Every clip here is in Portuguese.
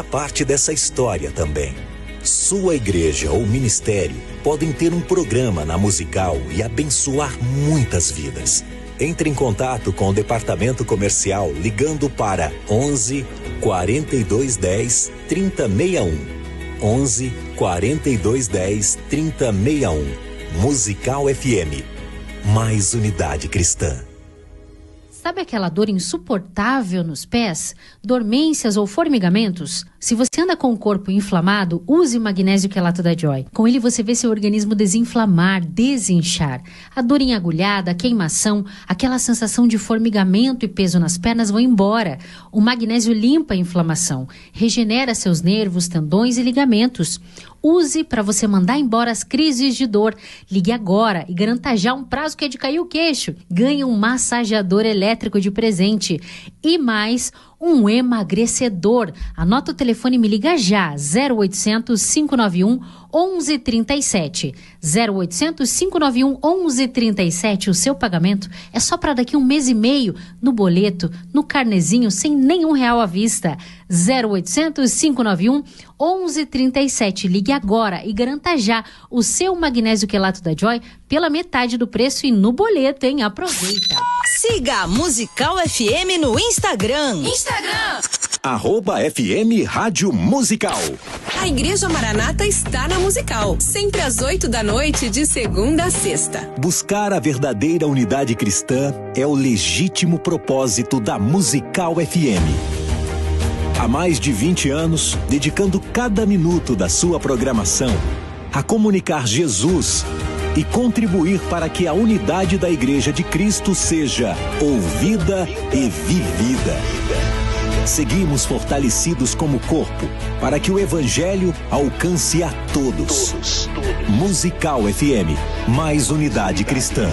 parte dessa história também. Sua igreja ou ministério podem ter um programa na Musical e abençoar muitas vidas. Entre em contato com o departamento comercial ligando para 11 4210 3061. 11 4210 3061. Musical FM. Mais unidade cristã. Sabe aquela dor insuportável nos pés? Dormências ou formigamentos? Se você anda com o corpo inflamado, use o magnésio quelato da Joy. Com ele você vê seu organismo desinflamar, desinchar. A dor em agulhada, a queimação, aquela sensação de formigamento e peso nas pernas vão embora. O magnésio limpa a inflamação, regenera seus nervos, tendões e ligamentos. Use para você mandar embora as crises de dor. Ligue agora e garanta já um prazo que é de cair o queixo. Ganhe um massageador elétrico de presente. E mais, um emagrecedor. Anota o telefone e me liga já. 0800 591 1137. 0800 591 1137. O seu pagamento é só para daqui 1 mês e meio, no boleto, no carnezinho, sem nenhum real à vista. 0800 591 1137. Ligue agora e garanta já o seu magnésio quelato da Joy pela metade do preço e no boleto, hein? Aproveita. Siga a Musical FM no Instagram. @FM Rádio Musical. A Igreja Maranata está na Musical, sempre às 8 da noite, de segunda a sexta. Buscar a verdadeira unidade cristã é o legítimo propósito da Musical FM. Há mais de 20 anos, dedicando cada minuto da sua programação a comunicar Jesus e contribuir para que a unidade da Igreja de Cristo seja ouvida e vivida. Seguimos fortalecidos como corpo para que o Evangelho alcance a todos. Musical FM, mais unidade cristã.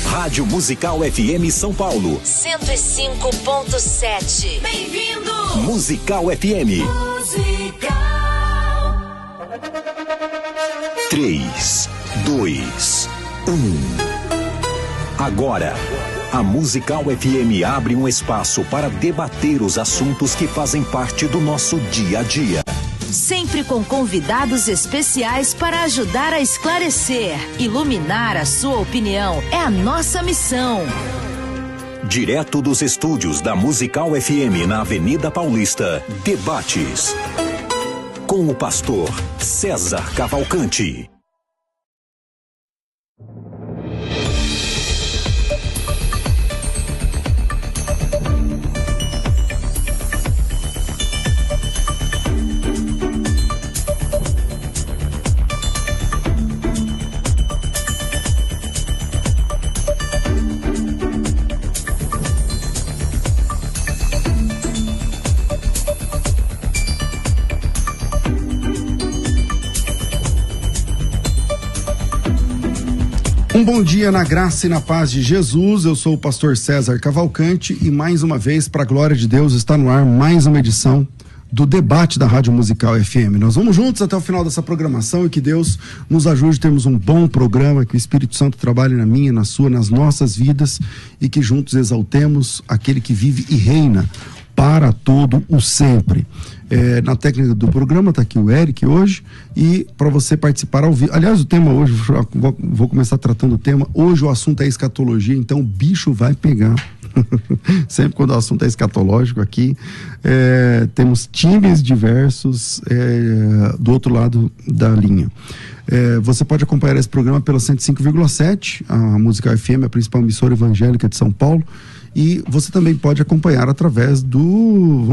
Rádio Musical FM São Paulo 105.7. Bem-vindo! Musical FM. Musical. 3, 2, 1. Agora, a Musical FM abre um espaço para debater os assuntos que fazem parte do nosso dia a dia. Sempre com convidados especiais para ajudar a esclarecer, iluminar a sua opinião. É a nossa missão. Direto dos estúdios da Musical FM na Avenida Paulista, debates com o pastor César Cavalcante. Um bom dia na graça e na paz de Jesus. Eu sou o pastor César Cavalcante e mais uma vez, para a glória de Deus, está no ar mais uma edição do debate da Rádio Musical FM. Nós vamos juntos até o final dessa programação e que Deus nos ajude a termos um bom programa, que o Espírito Santo trabalhe na minha, na sua, nas nossas vidas e que juntos exaltemos aquele que vive e reina para todo o sempre. Na técnica do programa está aqui o Eric hoje, e para você participar ao vivo, aliás, o tema hoje, vou começar tratando o tema, hoje o assunto é escatologia, então o bicho vai pegar. Sempre quando o assunto é escatológico aqui, temos times diversos do outro lado da linha. Você pode acompanhar esse programa pela 105,7, a Musical FM, a principal emissora evangélica de São Paulo. E você também pode acompanhar através do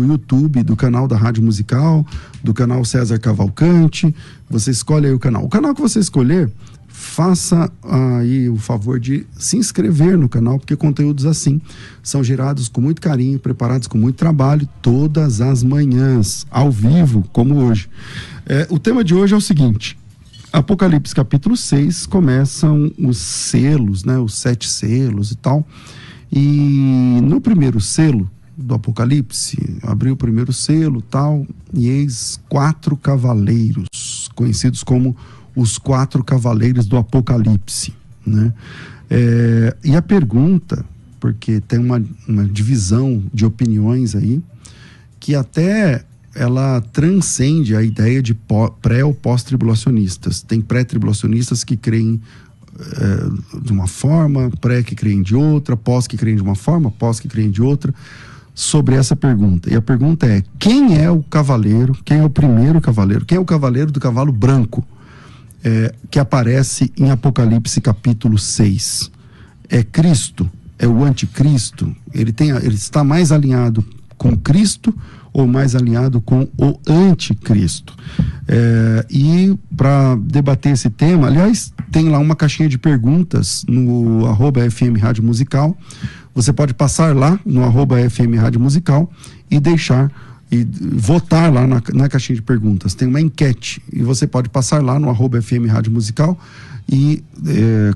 YouTube, do canal da Rádio Musical, do canal César Cavalcante. Você escolhe aí o canal. O canal que você escolher, faça aí o favor de se inscrever no canal, porque conteúdos assim são gerados com muito carinho, preparados com muito trabalho, todas as manhãs, ao vivo, como hoje. O tema de hoje é o seguinte: Apocalipse capítulo 6, começam os selos, né? Os 7 selos e tal. E no primeiro selo do Apocalipse, abriu o primeiro selo tal, e eis 4 cavaleiros, conhecidos como os 4 cavaleiros do Apocalipse, né? E a pergunta porque tem uma divisão de opiniões aí que até ela transcende a ideia de pré ou pós-tribulacionistas. Tem pré-tribulacionistas que creem de uma forma, pré que creem de outra, pós que creem de uma forma, pós que creem de outra, sobre essa pergunta. E a pergunta é: quem é o cavaleiro, quem é o primeiro cavaleiro, quem é o cavaleiro do cavalo branco, que aparece em Apocalipse capítulo 6? É Cristo? É o anticristo? Ele está mais alinhado com Cristo ou mais alinhado com o anticristo? E para debater esse tema, aliás, tem lá uma caixinha de perguntas no @FM Rádio Musical. Você pode passar lá no @FM Rádio Musical e deixar e votar lá na caixinha de perguntas. Tem uma enquete e você pode passar lá no @FM Rádio Musical e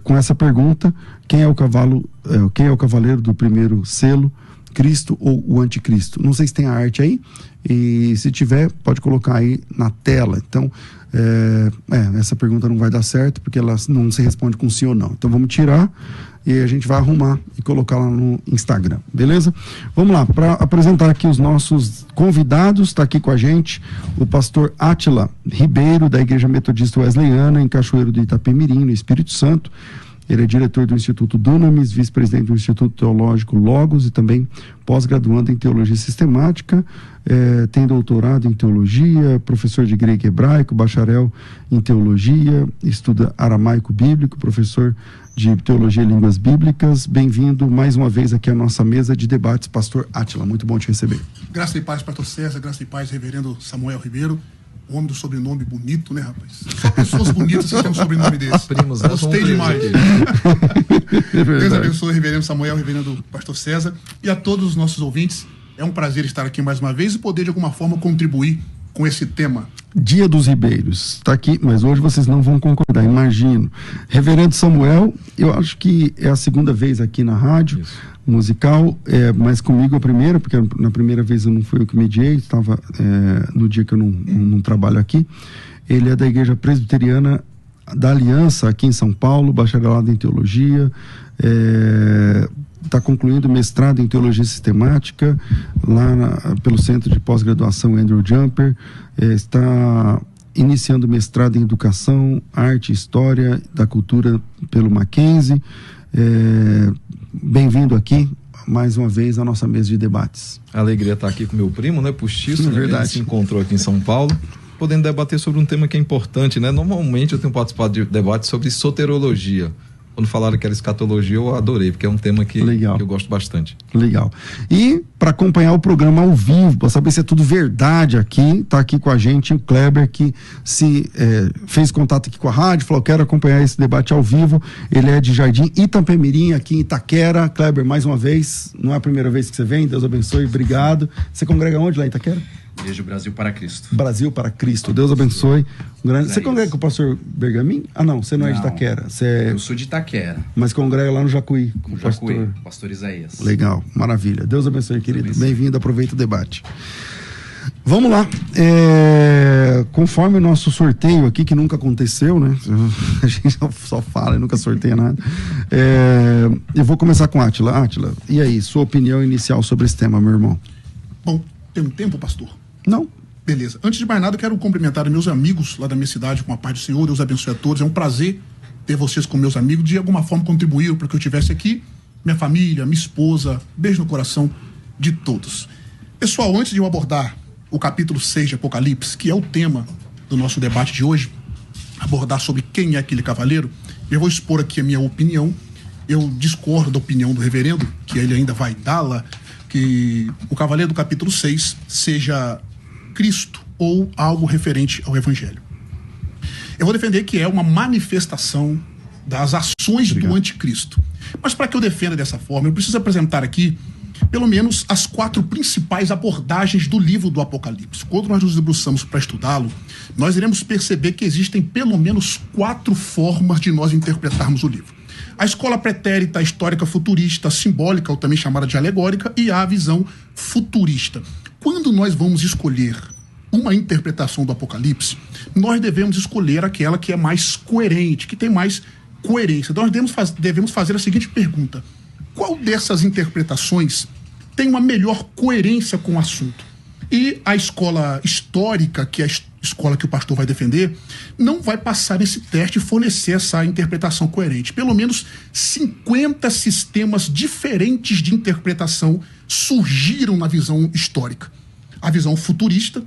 com essa pergunta: quem é o cavaleiro do primeiro selo, Cristo ou o anticristo? Não sei se tem a arte aí, e se tiver, pode colocar aí na tela. Então, essa pergunta não vai dar certo, porque ela não se responde com sim ou não. Então vamos tirar e a gente vai arrumar e colocar lá no Instagram, beleza? Vamos lá, para apresentar aqui os nossos convidados. Está aqui com a gente o pastor Átila Ribeiro, da Igreja Metodista Wesleyana, em Cachoeiro do Itapemirim, no Espírito Santo. Ele é diretor do Instituto Dunamis, vice-presidente do Instituto Teológico Logos e também pós-graduando em Teologia Sistemática, tem doutorado em Teologia, professor de grego e hebraico, bacharel em Teologia, estuda aramaico bíblico, professor de Teologia e Línguas Bíblicas. Bem-vindo mais uma vez aqui à nossa mesa de debates, pastor Átila. Muito bom te receber. Graça e paz, pastor César, graça e paz, reverendo Samuel Ribeiro. O homem do sobrenome bonito, né, rapaz? Só pessoas bonitas que têm um sobrenome desse. Primos, gostei demais. Deus abençoe, reverendo Samuel, reverendo pastor César, e a todos os nossos ouvintes. É um prazer estar aqui mais uma vez e poder, de alguma forma, contribuir com esse tema. Dia dos Ribeiros. Está aqui, mas hoje vocês não vão concordar, imagino. Reverendo Samuel, eu acho que é a segunda vez aqui na rádio. Isso. Musical, mas comigo a primeira, porque na primeira vez eu não fui eu que mediei, estava no dia que eu não trabalho aqui. Ele é da Igreja Presbiteriana da Aliança, aqui em São Paulo, bacharelado em Teologia, está concluindo mestrado em Teologia Sistemática, lá pelo Centro de Pós-Graduação Andrew Jumper, está iniciando mestrado em Educação, Arte e História da Cultura pelo Mackenzie. Bem-vindo aqui mais uma vez à nossa mesa de debates. A alegria estar aqui com meu primo, né, Pustiço, né? Verdade. Ele se encontrou aqui em São Paulo, podendo debater sobre um tema que é importante, né? Normalmente eu tenho participado de debates sobre soteriologia. Quando falaram que era escatologia, eu adorei, porque é um tema que eu gosto bastante. Legal. E para acompanhar o programa ao vivo, para saber se é tudo verdade aqui, está aqui com a gente o Kleber, que fez contato aqui com a rádio, falou: quero acompanhar esse debate ao vivo. Ele é de Jardim Itapemirim, aqui em Itaquera. Kleber, mais uma vez, não é a primeira vez que você vem, Deus abençoe, obrigado. Você congrega onde lá em Itaquera? Igreja Brasil para Cristo. Brasil para Cristo, Deus abençoe. Você congrega com o pastor Bergamin? Ah, não, você não é de Itaquera. Eu sou de Itaquera. Mas congrega lá no Jacuí. No Jacuí, pastor Isaías. Legal, maravilha. Deus abençoe, querido. Bem-vindo, aproveita o debate. Vamos lá. Conforme o nosso sorteio aqui, que nunca aconteceu, né? A gente só fala e nunca sorteia nada. Eu vou começar com Átila. Átila, e aí, sua opinião inicial sobre esse tema, meu irmão? Bom, tem um tempo, pastor? Não. Beleza. Antes de mais nada, eu quero cumprimentar meus amigos lá da minha cidade com a paz do Senhor. Deus abençoe a todos. É um prazer ter vocês como meus amigos. De alguma forma contribuíram para que eu estivesse aqui. Minha família, minha esposa. Beijo no coração de todos. Pessoal, antes de eu abordar o capítulo 6 de Apocalipse, que é o tema do nosso debate de hoje, abordar sobre quem é aquele cavaleiro, eu vou expor aqui a minha opinião. Eu discordo da opinião do reverendo, que ele ainda vai dá-la, que o cavaleiro do capítulo 6 seja Cristo ou algo referente ao Evangelho. Eu vou defender que é uma manifestação das ações do anticristo. Mas para que eu defenda dessa forma, eu preciso apresentar aqui pelo menos as 4 principais abordagens do livro do Apocalipse. Quando nós nos debruçamos para estudá-lo, nós iremos perceber que existem pelo menos 4 formas de nós interpretarmos o livro. A escola pretérita, histórica futurista, simbólica, ou também chamada de alegórica, e a visão futurista. Quando nós vamos escolher uma interpretação do Apocalipse, nós devemos escolher aquela que é mais coerente, que tem mais coerência. Nós devemos fazer a seguinte pergunta: qual dessas interpretações tem uma melhor coerência com o assunto. E a escola histórica, que é a escola que o pastor vai defender, não vai passar nesse teste e fornecer essa interpretação coerente. Pelo menos 50 sistemas diferentes de interpretação surgiram na visão histórica. A visão futurista,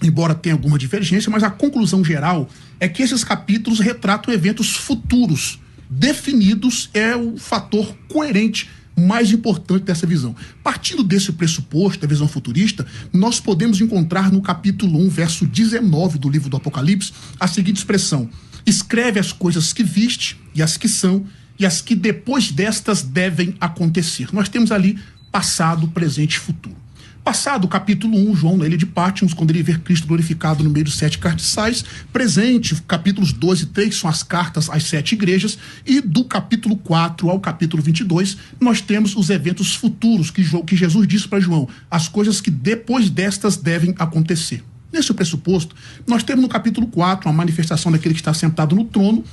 embora tenha alguma divergência, mas a conclusão geral é que esses capítulos retratam eventos futuros. Definidos é o fator coerente mais importante dessa visão. Partindo desse pressuposto, da visão futurista, nós podemos encontrar no capítulo 1, verso 19 do livro do Apocalipse, a seguinte expressão: escreve as coisas que viste, e as que são, e as que depois destas devem acontecer. Nós temos ali passado, presente e futuro. Passado o capítulo 1, João na ilha de Patmos, quando ele vê Cristo glorificado no meio dos 7 cardeais. Presente, capítulos 2 e 3, são as cartas às 7 igrejas. E do capítulo 4 ao capítulo 22, nós temos os eventos futuros que Jesus disse para João, as coisas que depois destas devem acontecer. Nesse pressuposto, nós temos no capítulo 4 a manifestação daquele que está sentado no trono.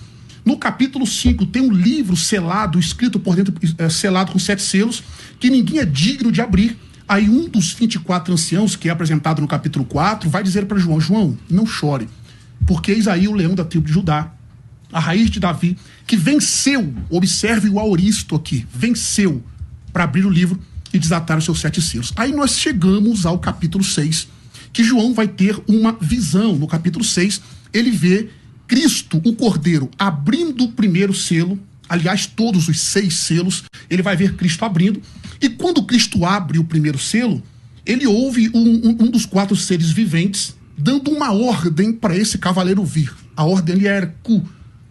No capítulo 5 tem um livro selado, escrito por dentro, selado com 7 selos, que ninguém é digno de abrir. Aí um dos 24 anciãos, que é apresentado no capítulo 4, vai dizer para João: João, não chore, porque eis aí o leão da tribo de Judá, a raiz de Davi, que venceu, observe o auristo aqui, venceu para abrir o livro e desatar os seus 7 selos. Aí nós chegamos ao capítulo 6, que João vai ter uma visão. No capítulo 6, ele vê Cristo, o Cordeiro, abrindo o primeiro selo. Aliás, todos os 6 selos, ele vai ver Cristo abrindo. E quando Cristo abre o primeiro selo, ele ouve um dos 4 seres viventes dando uma ordem para esse cavaleiro vir. A ordem ali é erku.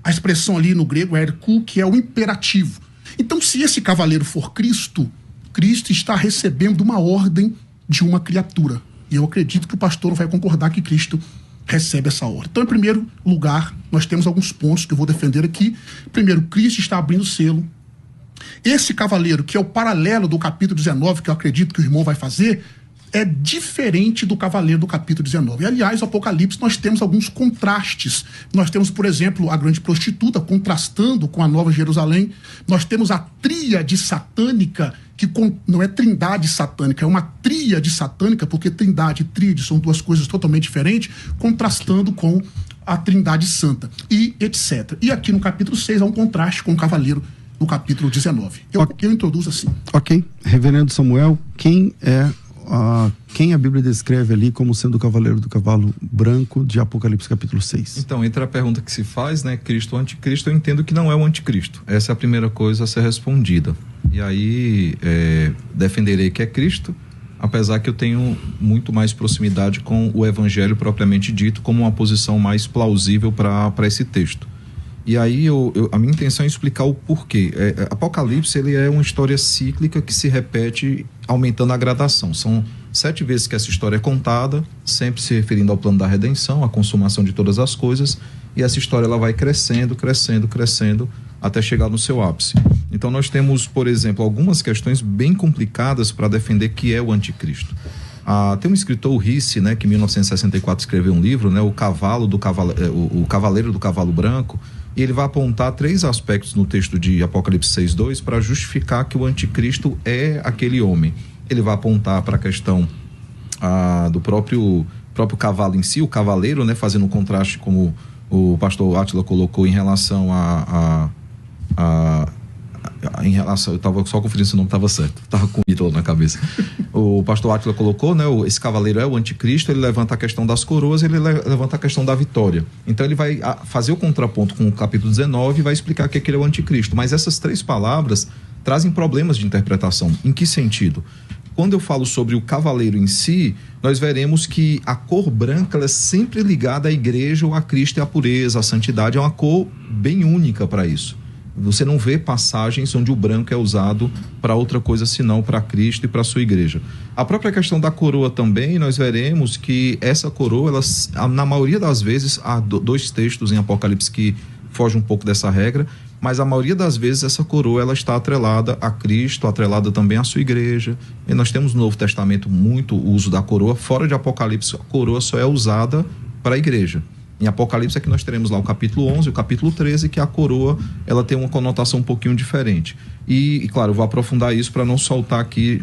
A expressão ali no grego é erku, que é o imperativo. Então, se esse cavaleiro for Cristo, Cristo está recebendo uma ordem de uma criatura. E eu acredito que o pastor vai concordar que Cristo recebe essa ordem. Então, em primeiro lugar, nós temos alguns pontos que eu vou defender aqui. Primeiro, Cristo está abrindo o selo. Esse cavaleiro, que é o paralelo do capítulo 19, que eu acredito que o irmão vai fazer, é diferente do cavaleiro do capítulo 19. E, aliás, no Apocalipse nós temos alguns contrastes. Nós temos, por exemplo, a grande prostituta contrastando com a Nova Jerusalém. Nós temos a tríade satânica, que não é trindade satânica, é uma tríade satânica, porque trindade e tríade são 2 coisas totalmente diferentes, contrastando com a trindade santa, e etc. E aqui no capítulo 6 há um contraste com o cavaleiro no capítulo 19. Eu introduzo assim. Ok. Reverendo Samuel, quem a Bíblia descreve ali como sendo o cavaleiro do cavalo branco de Apocalipse capítulo 6? Então, entre a pergunta que se faz, né, Cristo ou anticristo, eu entendo que não é o anticristo. Essa é a primeira coisa a ser respondida. E aí, defenderei que é Cristo, apesar que eu tenho muito mais proximidade com o evangelho propriamente dito, como uma posição mais plausível para esse texto. E aí a minha intenção é explicar o porquê. Apocalipse, ele é uma história cíclica que se repete aumentando a gradação. São 7 vezes que essa história é contada, sempre se referindo ao plano da redenção, à consumação de todas as coisas, e essa história ela vai crescendo, crescendo, crescendo, até chegar no seu ápice. Então nós temos, por exemplo, algumas questões bem complicadas para defender que é o anticristo. Tem um escritor, o Risse, né, que em 1964 escreveu um livro, né, o Cavaleiro do Cavalo Branco, e ele vai apontar 3 aspectos no texto de Apocalipse 6:2 para justificar que o anticristo é aquele homem. Ele vai apontar para a questão do próprio cavalo em si, o cavaleiro, né, fazendo um contraste, como o pastor Átila colocou, em relação eu estava só conferindo se o nome estava certo, estava com Ítalo na cabeça. O pastor Átila colocou, né, esse cavaleiro é o anticristo, ele levanta a questão das coroas, ele levanta a questão da vitória. Então ele vai fazer o contraponto com o capítulo 19 e vai explicar que aquele é o anticristo. Mas essas 3 palavras trazem problemas de interpretação. Em que sentido? Quando eu falo sobre o cavaleiro em si, nós veremos que a cor branca ela é sempre ligada à igreja ou a Cristo e à pureza, à santidade. É uma cor bem única para isso. Você não vê passagens onde o branco é usado para outra coisa senão para Cristo e para a sua igreja. A própria questão da coroa também, nós veremos que essa coroa, na maioria das vezes, há 2 textos em Apocalipse que fogem um pouco dessa regra, mas a maioria das vezes essa coroa ela está atrelada a Cristo, atrelada também à sua igreja. E nós temos no Novo Testamento muito uso da coroa. Fora de Apocalipse, a coroa só é usada para a igreja. Em Apocalipse é que nós teremos lá o capítulo 11 e o capítulo 13, que a coroa ela tem uma conotação um pouquinho diferente. E claro, eu vou aprofundar isso para não soltar aqui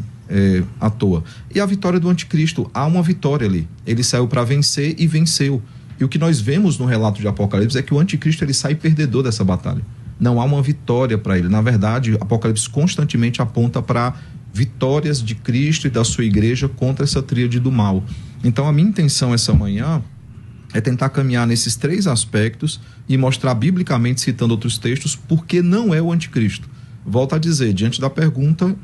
à toa. E a vitória do anticristo, há uma vitória ali. Ele saiu para vencer e venceu. E o que nós vemos no relato de Apocalipse é que o anticristo ele sai perdedor dessa batalha. Não há uma vitória para ele. Na verdade, Apocalipse constantemente aponta para vitórias de Cristo e da sua igreja contra essa tríade do mal. Então a minha intenção essa manhã é tentar caminhar nesses 3 aspectos e mostrar biblicamente, citando outros textos, por que não é o anticristo. Volto a dizer, diante da pergunta,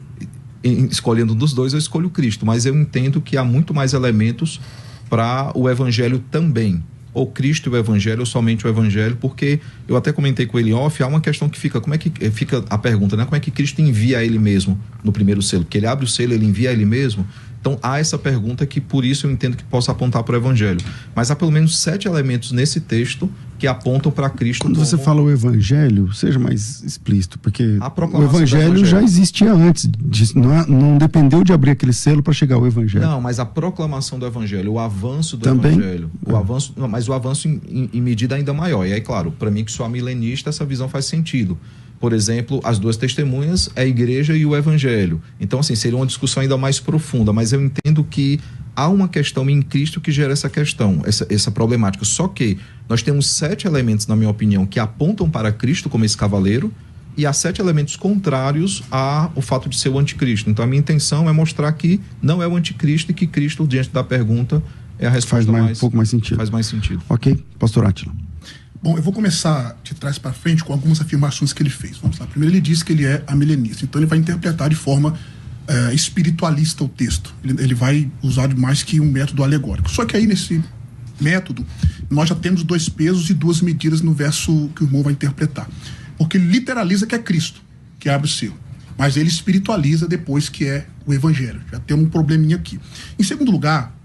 escolhendo um dos 2, eu escolho Cristo, mas eu entendo que há muito mais elementos para o evangelho também. Ou Cristo e o evangelho, ou somente o evangelho, porque eu até comentei com ele off, há uma questão que fica, como é que fica a pergunta, né? Como é que Cristo envia a ele mesmo no primeiro selo? Porque ele abre o selo, ele envia a ele mesmo? Então há essa pergunta que por isso eu entendo que possa apontar para o evangelho. Mas há pelo menos 7 elementos nesse texto que apontam para Cristo. Quando você fala o evangelho, seja mais explícito, porque o evangelho já existia antes, não dependeu de abrir aquele selo para chegar ao evangelho. Não, mas a proclamação do evangelho, o avanço do evangelho, mas o avanço em medida ainda maior. E aí, claro, para mim que sou milenista, essa visão faz sentido. Por exemplo, as 2 testemunhas é a igreja e o evangelho. Então, assim, seria uma discussão ainda mais profunda, mas eu entendo que há uma questão em Cristo que gera essa questão, essa problemática. Só que nós temos 7 elementos, na minha opinião, que apontam para Cristo como esse cavaleiro, e há 7 elementos contrários ao fato de ser o anticristo. Então, a minha intenção é mostrar que não é o anticristo e que Cristo, diante da pergunta, é a resposta um pouco mais sentido. Faz mais sentido. Ok, pastor Átila. Bom, eu vou começar de trás para frente com algumas afirmações que ele fez. Vamos lá. Primeiro, ele disse que ele é amilenista. Então, ele vai interpretar de forma espiritualista o texto. Ele vai usar mais que um método alegórico. Só que aí, nesse método, nós já temos 2 pesos e 2 medidas no verso que o irmão vai interpretar. Porque ele literaliza que é Cristo que abre o selo. Mas ele espiritualiza depois que é o evangelho. Já tem um probleminha aqui. Em segundo lugar,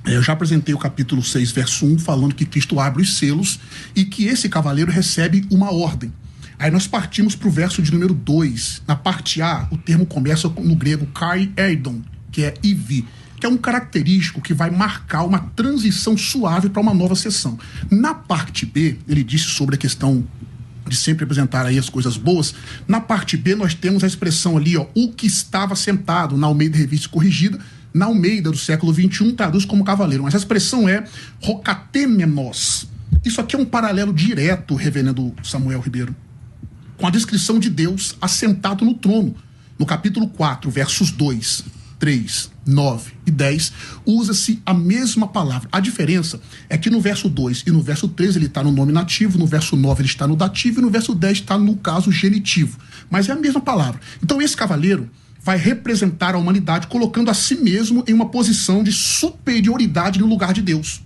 eu já apresentei o capítulo 6, verso 1, falando que Cristo abre os selos e que esse cavaleiro recebe uma ordem. Aí nós partimos para o verso de número 2. Na parte A, o termo começa no grego kai erdon, que é ivi, que é um característico que vai marcar uma transição suave para uma nova sessão. Na parte B, ele disse sobre a questão de sempre apresentar aí as coisas boas. Na parte B, nós temos a expressão ali, ó, o que estava sentado, na Almeida Revista Corrigida. Na Almeida do século XXI traduz como cavaleiro, mas a expressão é rocatemenos. Isso aqui é um paralelo direto, reverendo Samuel Ribeiro, com a descrição de Deus assentado no trono. No capítulo 4, versos 2, 3, 9 e 10, usa-se a mesma palavra. A diferença é que no verso 2 e no verso 3 ele está no nominativo, no verso 9 ele está no dativo e no verso 10 está no caso genitivo. Mas é a mesma palavra. Então esse cavaleiro vai representar a humanidade colocando a si mesmo em uma posição de superioridade no lugar de Deus.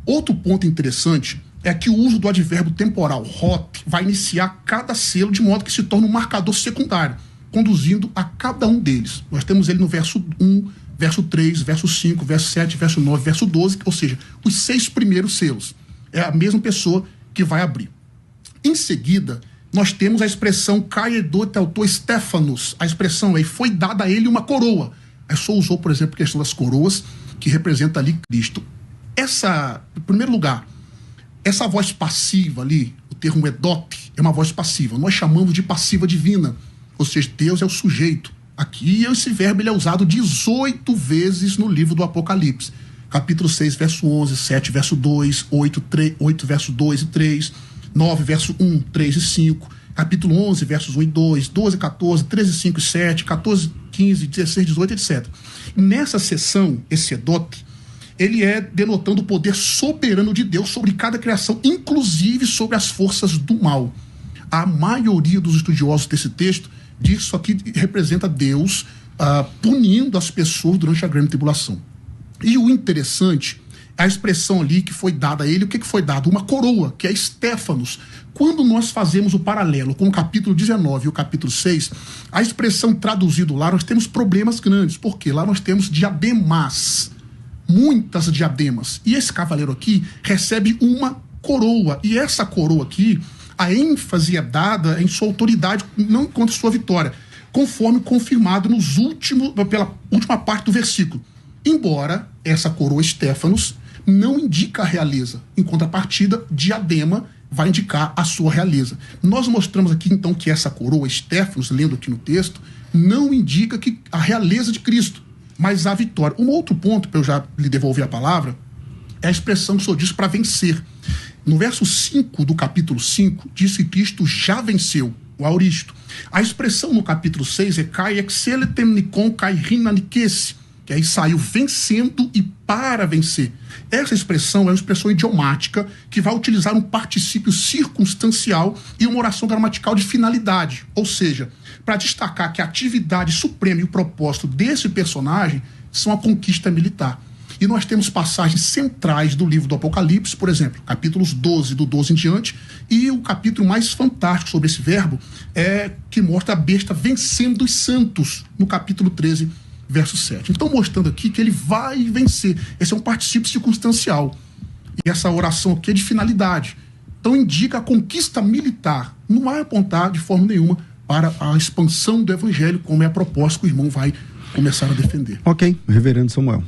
Outro ponto interessante é que o uso do advérbio temporal hot vai iniciar cada selo de modo que se torna um marcador secundário, conduzindo a cada um deles. Nós temos ele no verso 1, verso 3, verso 5, verso 7, verso 9, verso 12, ou seja, os 6 primeiros selos. É a mesma pessoa que vai abrir. Em seguida, nós temos a expressão Caedo Telto Stefanos. A expressão aí foi dada a ele uma coroa. Aí só usou, por exemplo, a questão das coroas, que representa ali Cristo. Em primeiro lugar, essa voz passiva ali, o termo Edot, é uma voz passiva. Nós chamamos de passiva divina. Ou seja, Deus é o sujeito. Aqui esse verbo ele é usado 18 vezes no livro do Apocalipse. Capítulo 6, verso 11, 7, verso 2, 8, verso 2 e 3... 9, verso 1, 3 e 5, capítulo 11, versos 1 e 2, 12, 14, 13, 5 e 7, 14, 15, 16, 18, etc. Nessa seção, esse Edot, ele é denotando o poder soberano de Deus sobre cada criação, inclusive sobre as forças do mal. A maioria dos estudiosos desse texto diz que isso aqui representa Deus punindo as pessoas durante a grande tribulação. E o interessante, a expressão ali que foi dada a ele, o que foi dado? Uma coroa, que é Stefanos. Quando nós fazemos o paralelo com o capítulo 19 e o capítulo 6, a expressão traduzida lá, nós temos problemas grandes, porque lá nós temos diademas, muitas diademas. E esse cavaleiro aqui recebe uma coroa, e essa coroa aqui, a ênfase é dada em sua autoridade, não enquanto sua vitória, conforme confirmado pela última parte do versículo. Embora essa coroa Stefanos não indica a realeza. Em contrapartida, diadema vai indicar a sua realeza. Nós mostramos aqui, então, que essa coroa, Estéfanos, lendo aqui no texto, não indica que a realeza de Cristo, mas a vitória. Um outro ponto, para eu já lhe devolver a palavra, é a expressão que o Senhor diz para vencer. No verso 5 do capítulo 5, diz que Cristo já venceu, o auristo. A expressão no capítulo 6 é kai exceletem nikon kai rinanikese, que aí saiu vencendo e para vencer. Essa expressão é uma expressão idiomática que vai utilizar um particípio circunstancial e uma oração gramatical de finalidade. Ou seja, para destacar que a atividade suprema e o propósito desse personagem são a conquista militar. E nós temos passagens centrais do livro do Apocalipse, por exemplo, capítulos 12, do 12 em diante, e o capítulo mais fantástico sobre esse verbo é que mostra a besta vencendo os santos, no capítulo 13, verso 7. Então, mostrando aqui que ele vai vencer. Esse é um particípio circunstancial. E essa oração aqui é de finalidade. Então, indica a conquista militar. Não vai apontar de forma nenhuma para a expansão do evangelho, como é a proposta que o irmão vai começar a defender. Ok, reverendo Samuel.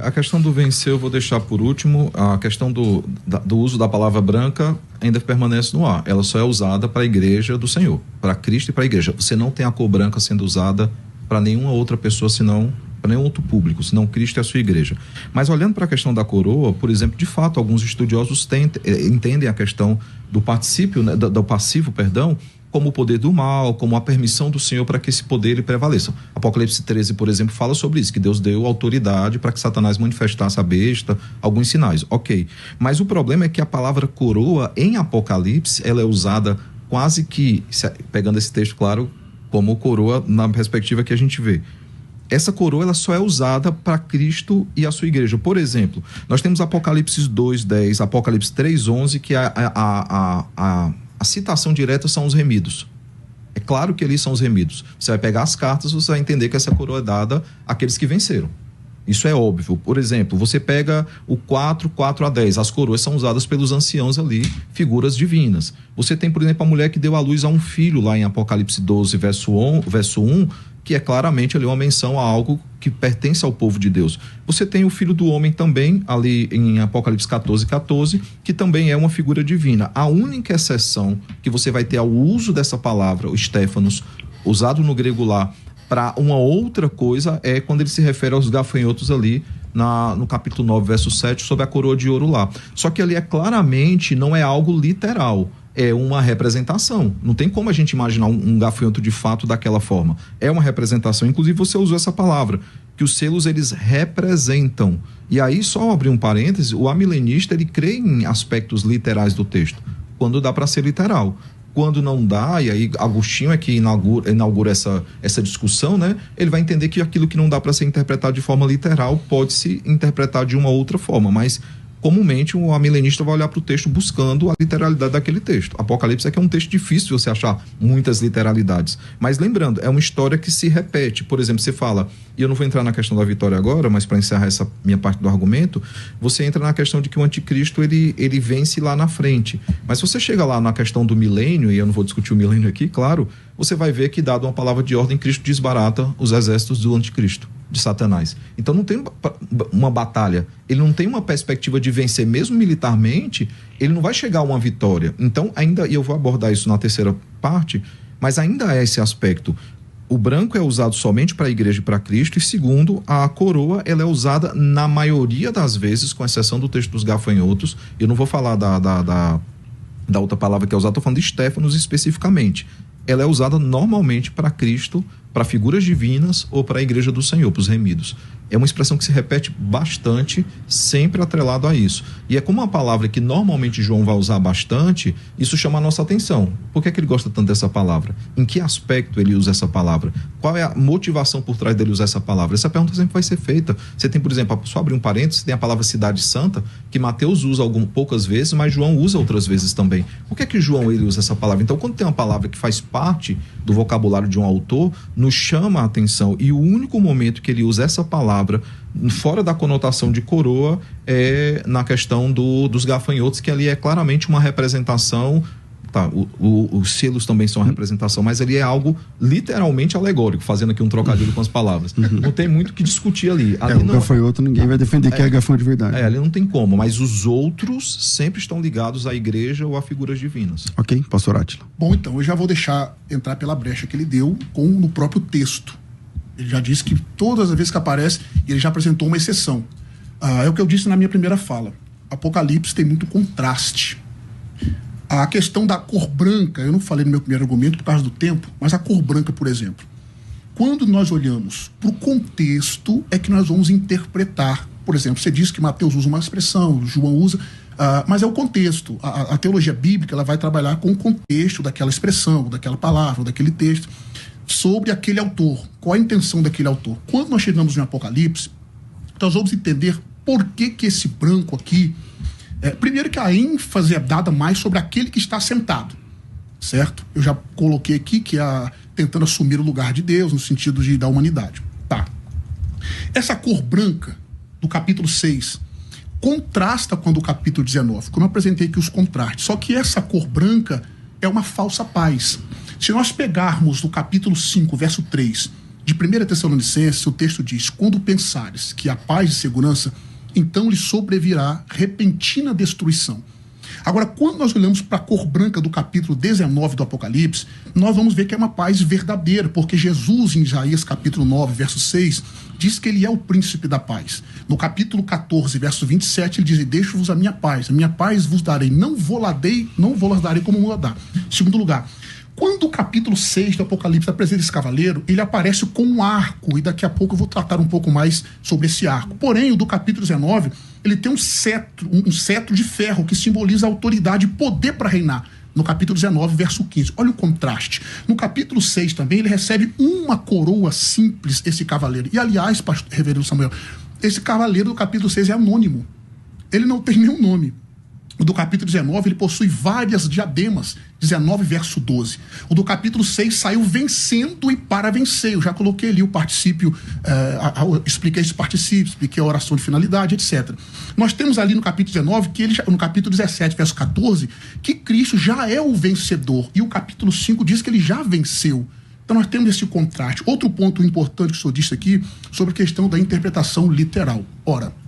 A questão do vencer eu vou deixar por último. A questão do uso da palavra branca ainda permanece no ar. Ela só é usada para a igreja do Senhor, para Cristo e para a igreja. Você não tem a cor branca sendo usada para nenhuma outra pessoa, senão para nenhum outro público, senão Cristo e a sua igreja. Mas olhando para a questão da coroa, por exemplo, de fato, alguns estudiosos entendem a questão do particípio, né, do passivo, como o poder do mal, como a permissão do Senhor para que esse poder ele prevaleça. Apocalipse 13, por exemplo, fala sobre isso, que Deus deu autoridade para que Satanás manifestasse a besta, alguns sinais. Ok. Mas o problema é que a palavra coroa, em Apocalipse, ela é usada quase que, pegando esse texto, claro, como coroa na perspectiva que a gente vê. Essa coroa ela só é usada para Cristo e a sua igreja. Por exemplo, nós temos Apocalipse 2:10, Apocalipse 3:11, que a citação direta são os remidos. É claro que eles são os remidos. Você vai pegar as cartas, você vai entender que essa coroa é dada àqueles que venceram. Isso é óbvio. Por exemplo, você pega o 4:4-10. As coroas são usadas pelos anciãos ali, figuras divinas. Você tem, por exemplo, a mulher que deu à luz a um filho lá em Apocalipse 12, verso 1, que é claramente ali uma menção a algo que pertence ao povo de Deus. Você tem o filho do homem também, ali em Apocalipse 14:14, que também é uma figura divina. A única exceção que você vai ter ao uso dessa palavra, o Estéfanos, usado no grego lá, para uma outra coisa, é quando ele se refere aos gafanhotos ali no capítulo 9, verso 7, sobre a coroa de ouro lá. Só que ali claramente não é algo literal. É uma representação. Não tem como a gente imaginar um gafanhoto de fato daquela forma. É uma representação. Inclusive você usou essa palavra, que os selos eles representam. E aí, só abrir um parêntese, o amilenista ele crê em aspectos literais do texto, quando dá para ser literal. Quando não dá, e aí Agostinho é que inaugura essa discussão, né? Ele vai entender que aquilo que não dá para ser interpretado de forma literal pode se interpretar de uma outra forma, mas comumente o amilenista vai olhar para o texto buscando a literalidade daquele texto. Apocalipse é que é um texto difícil de você achar muitas literalidades. Mas lembrando, é uma história que se repete. Por exemplo, você fala, e eu não vou entrar na questão da vitória agora, mas para encerrar essa minha parte do argumento, você entra na questão de que o anticristo ele vence lá na frente. Mas se você chega lá na questão do milênio, e eu não vou discutir o milênio aqui, claro, você vai ver que, dado uma palavra de ordem, Cristo desbarata os exércitos do anticristo, de Satanás. Então não tem uma batalha, ele não tem uma perspectiva de vencer, mesmo militarmente, ele não vai chegar a uma vitória. Então ainda, e eu vou abordar isso na terceira parte, mas ainda é esse aspecto. O branco é usado somente para a igreja e para Cristo, e segundo, a coroa ela é usada na maioria das vezes, com exceção do texto dos gafanhotos. Eu não vou falar da outra palavra que é usada, estou falando de Estéfanos especificamente. Ela é usada normalmente para Cristo, para figuras divinas ou para a igreja do Senhor, para os remidos. É uma expressão que se repete bastante, sempre atrelado a isso. E é como uma palavra que normalmente João vai usar bastante, isso chama a nossa atenção. Por que é que ele gosta tanto dessa palavra? Em que aspecto ele usa essa palavra? Qual é a motivação por trás dele usar essa palavra? Essa pergunta sempre vai ser feita. Você tem, por exemplo, só abrir um parênteses, tem a palavra cidade santa, que Mateus usa poucas vezes, mas João usa outras vezes também. Por que é que João ele usa essa palavra? Então, quando tem uma palavra que faz parte do vocabulário de um autor, nos chama a atenção. E o único momento que ele usa essa palavra fora da conotação de coroa é na questão dos gafanhotos, que ali é claramente uma representação Tá, os selos também são a representação, mas ali é algo literalmente alegórico, fazendo aqui um trocadilho com as palavras. Não tem muito o que discutir ali. O gafanhoto, ninguém vai defender que é gafanhoto de verdade. Ali não tem como, mas os outros sempre estão ligados à igreja ou a figuras divinas. Ok, pastor Átila. Bom, então, eu já vou deixar entrar pela brecha que ele deu no próprio texto. Ele já disse que todas as vezes que aparece, ele já apresentou uma exceção. É o que eu disse na minha primeira fala. Apocalipse tem muito contraste. A questão da cor branca, eu não falei no meu primeiro argumento por causa do tempo, mas a cor branca, por exemplo. Quando nós olhamos para o contexto, é que nós vamos interpretar. Por exemplo, você diz que Mateus usa uma expressão, João usa, mas é o contexto. A teologia bíblica ela vai trabalhar com o contexto daquela expressão, daquela palavra, daquele texto, sobre aquele autor. Qual a intenção daquele autor? Quando nós chegamos no Apocalipse, nós vamos entender por que esse branco aqui. Primeiro que a ênfase é dada mais sobre aquele que está sentado, certo? Eu já coloquei aqui que tentando assumir o lugar de Deus, no sentido da humanidade. Tá. Essa cor branca do capítulo 6 contrasta com a do capítulo 19, como eu apresentei aqui os contrastes. Só que essa cor branca é uma falsa paz. Se nós pegarmos no capítulo 5, verso 3, de 1 Tessalonicenses, o texto diz: quando pensares que a paz e segurança, então lhe sobrevirá repentina destruição. Agora, quando nós olhamos para a cor branca do capítulo 19 do Apocalipse, nós vamos ver que é uma paz verdadeira, porque Jesus, em Isaías capítulo 9, verso 6, diz que ele é o príncipe da paz. No capítulo 14, verso 27, ele diz: deixo-vos a minha paz vos darei, não vou-las darei como mundo dá. Segundo lugar, quando o capítulo 6 do Apocalipse apresenta esse cavaleiro, ele aparece com um arco, e daqui a pouco eu vou tratar um pouco mais sobre esse arco. Porém, o do capítulo 19, ele tem um cetro de ferro, que simboliza autoridade e poder para reinar. No capítulo 19, verso 15. Olha o contraste. No capítulo 6 também, ele recebe uma coroa simples, esse cavaleiro. E, aliás, reverendo Samuel, esse cavaleiro do capítulo 6 é anônimo. Ele não tem nenhum nome. O do capítulo 19, ele possui várias diademas, 19, verso 12. O do capítulo 6 saiu vencendo e para vencer. Eu já coloquei ali o particípio, expliquei esse particípio, expliquei a oração de finalidade, etc. Nós temos ali no capítulo 19, no capítulo 17, verso 14, que Cristo já é o vencedor. E o capítulo 5 diz que ele já venceu. Então nós temos esse contraste. Outro ponto importante que o senhor disse aqui, sobre a questão da interpretação literal. Ora,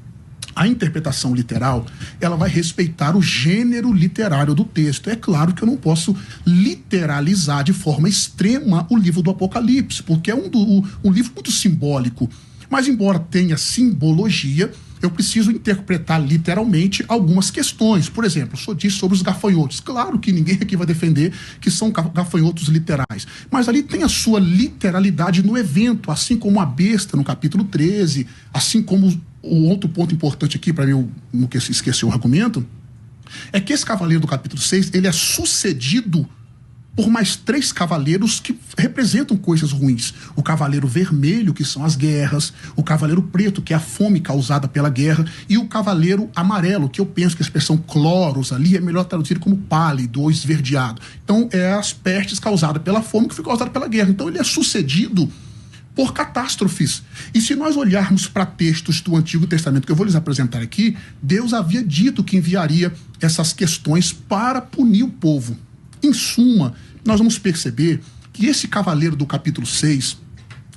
a interpretação literal, ela vai respeitar o gênero literário do texto. É claro que eu não posso literalizar de forma extrema o livro do Apocalipse, porque é um livro muito simbólico. Mas, embora tenha simbologia, eu preciso interpretar literalmente algumas questões. Por exemplo, o senhor disse sobre os gafanhotos. Claro que ninguém aqui vai defender que são gafanhotos literais. Mas ali tem a sua literalidade no evento, assim como a besta no capítulo 13, assim como o outro ponto importante aqui, para mim não esquecer o argumento, é que esse cavaleiro do capítulo 6, ele é sucedido por mais 3 cavaleiros que representam coisas ruins. O cavaleiro vermelho, que são as guerras, o cavaleiro preto, que é a fome causada pela guerra, e o cavaleiro amarelo, que eu penso que a expressão chloros ali é melhor traduzir como pálido ou esverdeado. Então, é as pestes causadas pela fome que foi causada pela guerra. Então, ele é sucedido por catástrofes. E se nós olharmos para textos do Antigo Testamento, que eu vou lhes apresentar aqui, Deus havia dito que enviaria essas questões para punir o povo. Em suma, nós vamos perceber que esse cavaleiro do capítulo 6,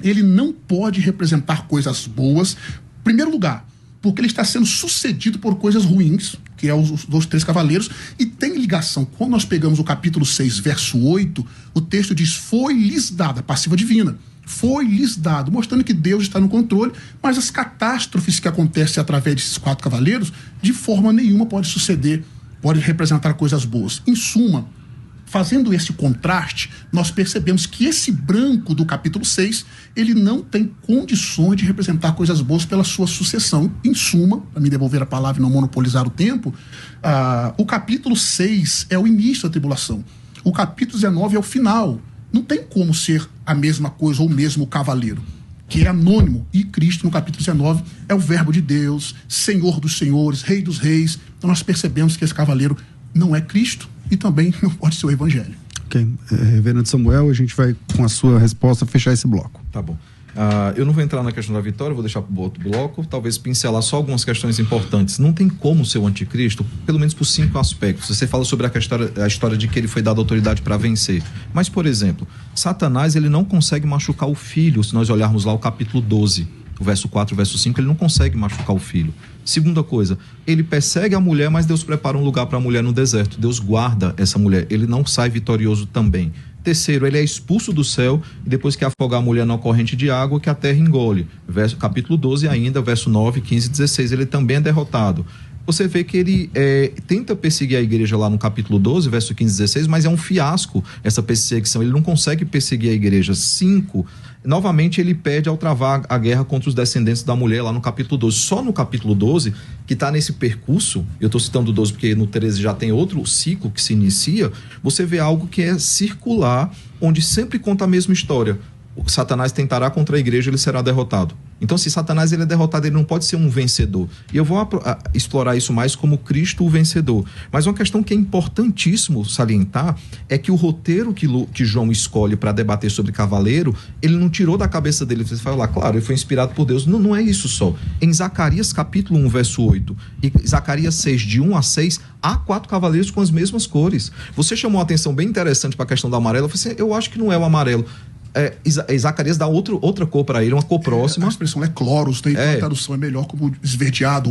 ele não pode representar coisas boas, em primeiro lugar, porque ele está sendo sucedido por coisas ruins, que é os 3 cavaleiros, e tem ligação. Quando nós pegamos o capítulo 6, verso 8, o texto diz: foi-lhes dada, passiva divina, foi-lhes dado, mostrando que Deus está no controle, mas as catástrofes que acontecem através desses 4 cavaleiros, de forma nenhuma pode suceder, pode representar coisas boas. Em suma, fazendo esse contraste, nós percebemos que esse branco do capítulo 6, ele não tem condições de representar coisas boas pela sua sucessão. Em suma, para me devolver a palavra e não monopolizar o tempo, o capítulo 6 é o início da tribulação. O capítulo 19 é o final. Não tem como ser a mesma coisa ou o mesmo cavaleiro, que é anônimo. E Cristo, no capítulo 19, é o verbo de Deus, Senhor dos senhores, Rei dos reis. Então nós percebemos que esse cavaleiro não é Cristo e também não pode ser o Evangelho. Ok. Reverendo Samuel, a gente vai, com a sua resposta, fechar esse bloco. Tá bom. Eu não vou entrar na questão da vitória, vou deixar para o outro bloco, talvez pincelar só algumas questões importantes. Não tem como ser o anticristo, pelo menos por 5 aspectos. Você fala sobre a história de que ele foi dado autoridade para vencer. Mas, por exemplo, Satanás, ele não consegue machucar o filho. Se nós olharmos lá o capítulo 12, o verso 4, o verso 5, ele não consegue machucar o filho. Segunda coisa, ele persegue a mulher, mas Deus prepara um lugar para a mulher no deserto. Deus guarda essa mulher, ele não sai vitorioso também. Terceiro, ele é expulso do céu e depois que afogar a mulher na corrente de água, que a terra engole. Capítulo 12 ainda, verso 9, 15 e 16, ele também é derrotado. Você vê que ele tenta perseguir a igreja lá no capítulo 12, verso 15 e 16, mas é um fiasco essa perseguição, ele não consegue perseguir a igreja. 5, novamente ele pede ao travar a guerra contra os descendentes da mulher lá no capítulo 12. Só no capítulo 12, que está nesse percurso, eu estou citando o 12 porque no 13 já tem outro ciclo que se inicia, você vê algo que é circular, onde sempre conta a mesma história. O Satanás tentará contra a igreja, ele será derrotado. Então, se Satanás ele é derrotado, ele não pode ser um vencedor. E eu vou explorar isso mais como Cristo o vencedor. Mas uma questão que é importantíssimo salientar é que o roteiro que João escolhe para debater sobre cavaleiro, ele não tirou da cabeça dele. Você fala lá, claro, ele foi inspirado por Deus. Não, não é isso só. Em Zacarias capítulo 1, verso 8 e Zacarias 6, de 1 a 6, há 4 cavaleiros com as mesmas cores. Você chamou uma atenção bem interessante para a questão do amarelo. Eu falei assim, eu acho que não é o amarelo. Zacarias dá outra cor para ele, uma cor próxima. A expressão é cloros, tem uma tradução, é melhor como esverdeado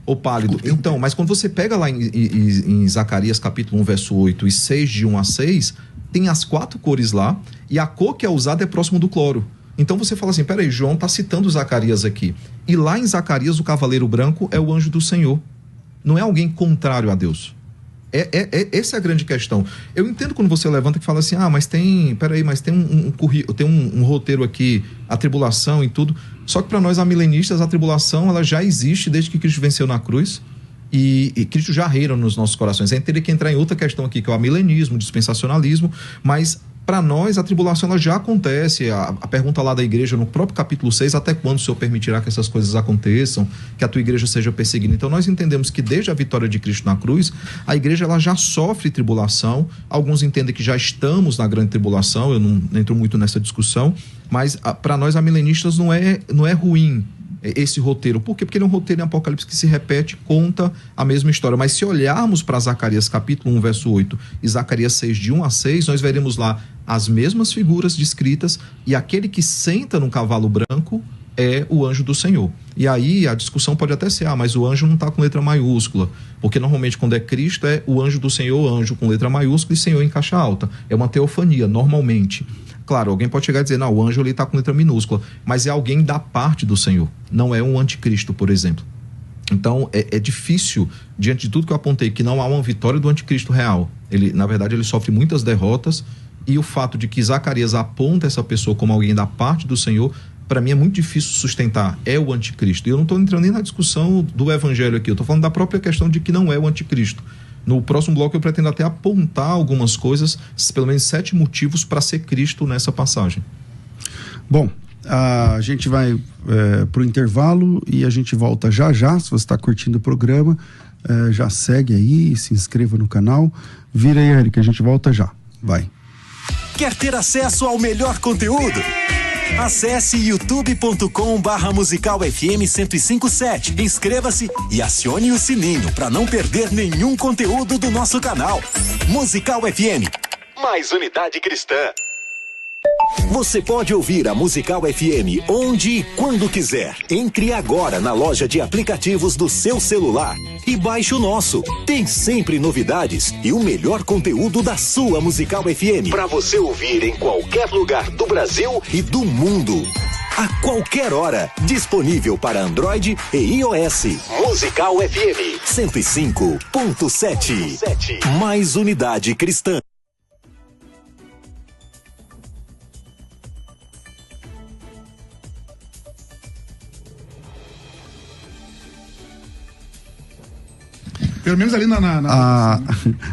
ou pálido. Então, mas quando você pega lá em Zacarias capítulo 1, verso 8 e 6, de 1 a 6, tem as 4 cores lá, e a cor que é usada é próximo do cloro. Então você fala assim, peraí, João está citando Zacarias aqui. E lá em Zacarias, o cavaleiro branco é o anjo do Senhor. Não é alguém contrário a Deus. Essa é a grande questão. Eu entendo quando você levanta que fala assim, mas tem um roteiro aqui, a tribulação e tudo. Só que para nós amilenistas, a tribulação ela já existe desde que Cristo venceu na cruz e Cristo já reina nos nossos corações. A gente teria que entrar em outra questão aqui, que é o amilenismo, o dispensacionalismo, mas para nós a tribulação ela já acontece. A pergunta lá da igreja no próprio capítulo 6, até quando o Senhor permitirá que essas coisas aconteçam, que a tua igreja seja perseguida? Então nós entendemos que desde a vitória de Cristo na cruz, a igreja ela já sofre tribulação. Alguns entendem que já estamos na grande tribulação, eu não entro muito nessa discussão, mas para nós amilenistas não é ruim esse roteiro. Por quê? Porque ele é um roteiro em Apocalipse que se repete, conta a mesma história. Mas se olharmos para Zacarias capítulo 1, verso 8 e Zacarias 6, de 1 a 6, nós veremos lá as mesmas figuras descritas e aquele que senta no cavalo branco é o anjo do Senhor. E aí a discussão pode até ser, mas o anjo não está com letra maiúscula, porque normalmente quando é Cristo é o anjo do Senhor, anjo com letra maiúscula e Senhor em caixa alta. É uma teofania, normalmente. Claro, alguém pode chegar e dizer, não, o anjo ele está com letra minúscula, mas é alguém da parte do Senhor, não é um anticristo, por exemplo. Então, é difícil, diante de tudo que eu apontei, que não há uma vitória do anticristo real. Na verdade, ele sofre muitas derrotas, e o fato de que Zacarias aponta essa pessoa como alguém da parte do Senhor, para mim é muito difícil sustentar, é o anticristo. E eu não estou entrando nem na discussão do evangelho aqui, eu estou falando da própria questão de que não é o anticristo. No próximo bloco eu pretendo até apontar algumas coisas, pelo menos 7 motivos para ser Cristo nessa passagem. Bom, a gente vai para o intervalo e a gente volta já. Se você está curtindo o programa, já segue aí, se inscreva no canal. Vira aí, Eric, a gente volta já. Vai. Quer ter acesso ao melhor conteúdo? Acesse youtube.com/Musical FM 1057. Inscreva-se e acione o sininho para não perder nenhum conteúdo do nosso canal. Musical FM, mais unidade cristã. Você pode ouvir a Musical FM onde e quando quiser. Entre agora na loja de aplicativos do seu celular e baixe o nosso. Tem sempre novidades e o melhor conteúdo da sua Musical FM para você ouvir em qualquer lugar do Brasil e do mundo. A qualquer hora, disponível para Android e iOS. Musical FM 105.7. Mais unidade cristã. Pelo menos ali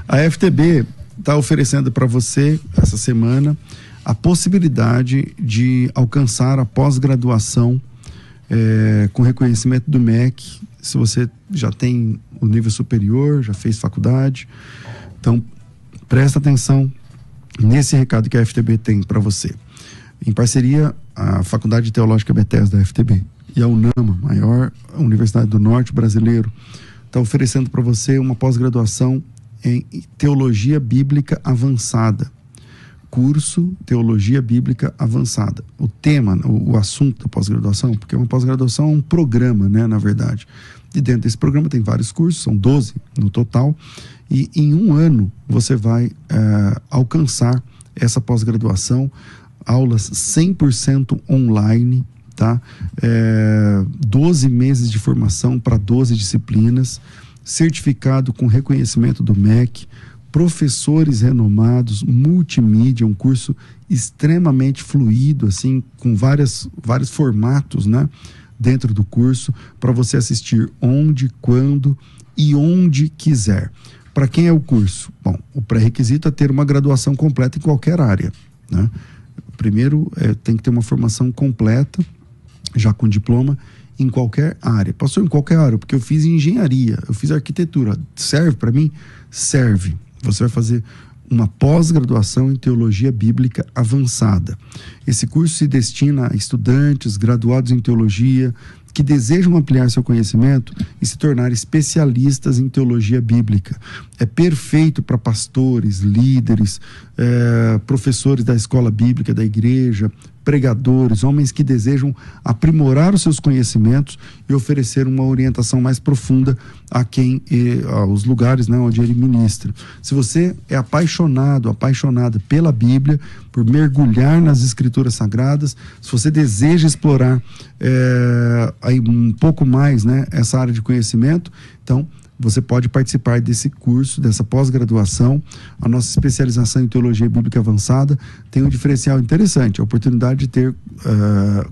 A FTB está oferecendo para você, essa semana, a possibilidade de alcançar a pós-graduação com reconhecimento do MEC, se você já tem o nível superior, já fez faculdade. Então, presta atenção nesse recado que a FTB tem para você. Em parceria a Faculdade Teológica Bethesda, da FTB, e a UNAMA, maior universidade do norte brasileiro, está oferecendo para você uma pós-graduação em Teologia Bíblica Avançada. Curso Teologia Bíblica Avançada. O tema, o assunto da pós-graduação, porque uma pós-graduação é um programa, né, na verdade. E dentro desse programa tem vários cursos, são 12 no total, e em um ano você vai alcançar essa pós-graduação, aulas 100% online, tá? 12 meses de formação para 12 disciplinas, certificado com reconhecimento do MEC, professores renomados, multimídia, um curso extremamente fluido, assim, com vários formatos, né, dentro do curso, para você assistir onde, quando e onde quiser. Para quem é o curso? Bom, o pré-requisito é ter uma graduação completa em qualquer área, né? Primeiro, tem que ter uma formação completa, já com diploma, em qualquer área. Pastor, em qualquer área, porque eu fiz engenharia, eu fiz arquitetura. Serve para mim? Serve. Você vai fazer uma pós-graduação em Teologia Bíblica Avançada. Esse curso se destina a estudantes, graduados em teologia, que desejam ampliar seu conhecimento e se tornar especialistas em teologia bíblica. É perfeito para pastores, líderes, professores da escola bíblica, da igreja, pregadores, homens que desejam aprimorar os seus conhecimentos e oferecer uma orientação mais profunda aos lugares, né, onde ele ministra. Se você é apaixonada pela Bíblia, por mergulhar nas Escrituras Sagradas, se você deseja explorar aí um pouco mais, né, essa área de conhecimento, então você pode participar desse curso, dessa pós-graduação. A nossa especialização em Teologia Bíblica Avançada tem um diferencial interessante, a oportunidade de ter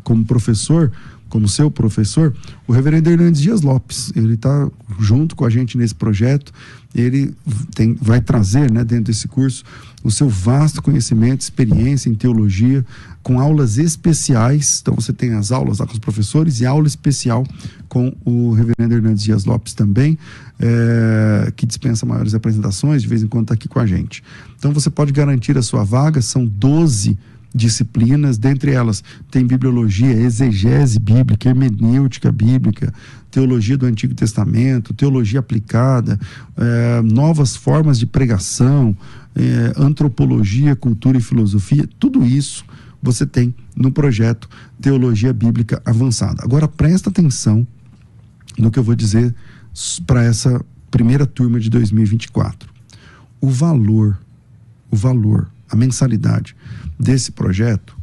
como professor, como seu professor, o reverendo Hernandes Dias Lopes. Ele está junto com a gente nesse projeto. Ele vai trazer, né, dentro desse curso, o seu vasto conhecimento, experiência em teologia, com aulas especiais. Então você tem as aulas lá com os professores e aula especial com o reverendo Hernandes Dias Lopes também, que dispensa maiores apresentações, de vez em quando está aqui com a gente. Então você pode garantir a sua vaga, são 12 disciplinas, dentre elas tem bibliologia, exegese bíblica, hermenêutica bíblica, teologia do Antigo Testamento, teologia aplicada, novas formas de pregação, antropologia, cultura e filosofia. Tudo isso você tem no projeto Teologia Bíblica Avançada. Agora presta atenção no que eu vou dizer para essa primeira turma de 2024. O valor, a mensalidade desse projeto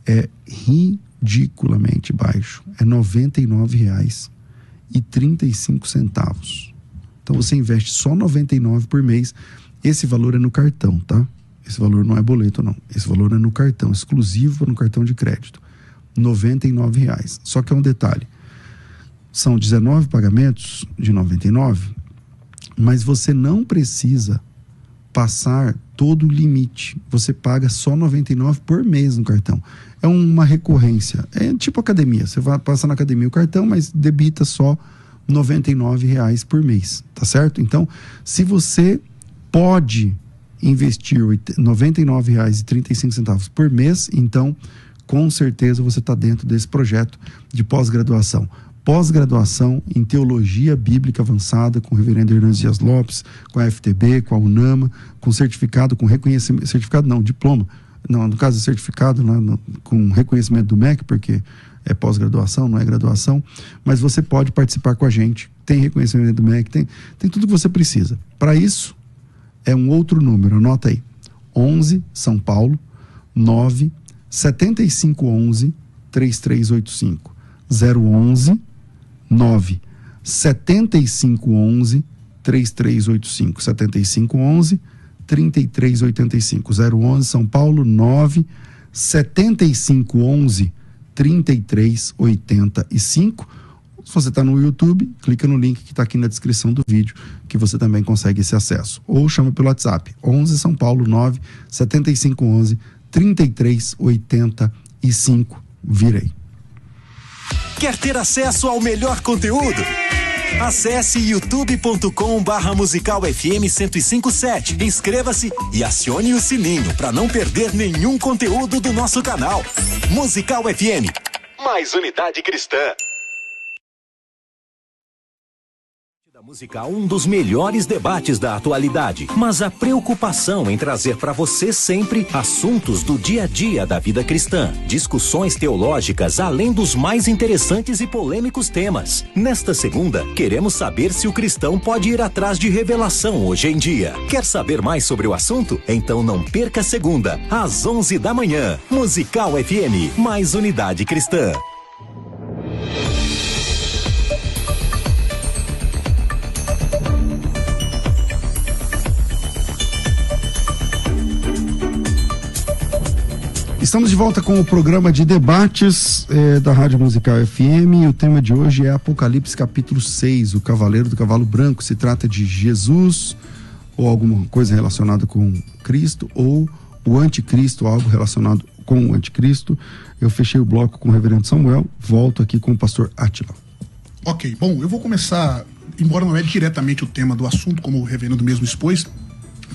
é ridiculamente baixo. É R$ 99,35. Então você investe só R$ 99 por mês. Esse valor é no cartão, tá? Esse valor não é boleto, não. Esse valor é no cartão, exclusivo no cartão de crédito. R$ 99,00. Só que é um detalhe. São 19 pagamentos de R$ 99, mas você não precisa passar todo o limite. Você paga só R$ 99 por mês no cartão. É uma recorrência. É tipo academia. Você vai passar na academia o cartão, mas debita só R$ 99,00 por mês. Tá certo? Então, se você pode investir R$ 99,35 por mês, então, com certeza você está dentro desse projeto de pós-graduação. Pós-graduação em Teologia Bíblica Avançada com o reverendo Hernandes Dias Lopes, com a FTB, com a UNAMA, com certificado, com reconhecimento, certificado não, diploma, não, no caso é certificado, com reconhecimento do MEC, porque é pós-graduação, não é graduação, mas você pode participar com a gente, tem reconhecimento do MEC, tem tudo que você precisa. Para isso, é um outro número, anota aí, 11 São Paulo, 9 7511 3385, 011 9 7511 3385, 7511 3385, 011 São Paulo, 9 7511 3385. Se você está no YouTube, clica no link que está aqui na descrição do vídeo, que você também consegue esse acesso. Ou chama pelo WhatsApp, 11 São Paulo, 9 7511 3385. Virei. Quer ter acesso ao melhor conteúdo? Acesse youtube.com/Musical FM 1057. Inscreva-se e acione o sininho para não perder nenhum conteúdo do nosso canal. Musical FM, mais unidade cristã. Musical, um dos melhores debates da atualidade, mas a preocupação em trazer para você sempre assuntos do dia a dia da vida cristã, discussões teológicas além dos mais interessantes e polêmicos temas. Nesta segunda, queremos saber se o cristão pode ir atrás de revelação hoje em dia. Quer saber mais sobre o assunto? Então não perca a segunda, às 11 da manhã. Musical FM, mais unidade cristã. Estamos de volta com o programa de debates da Rádio Musical FM. O tema de hoje é Apocalipse capítulo 6, o Cavaleiro do Cavalo Branco. Se trata de Jesus ou alguma coisa relacionada com Cristo, ou o anticristo, algo relacionado com o anticristo. Eu fechei o bloco com o reverendo Samuel, volto aqui com o pastor Átila. Ok, bom, eu vou começar, embora não é diretamente o tema do assunto, como o reverendo mesmo expôs,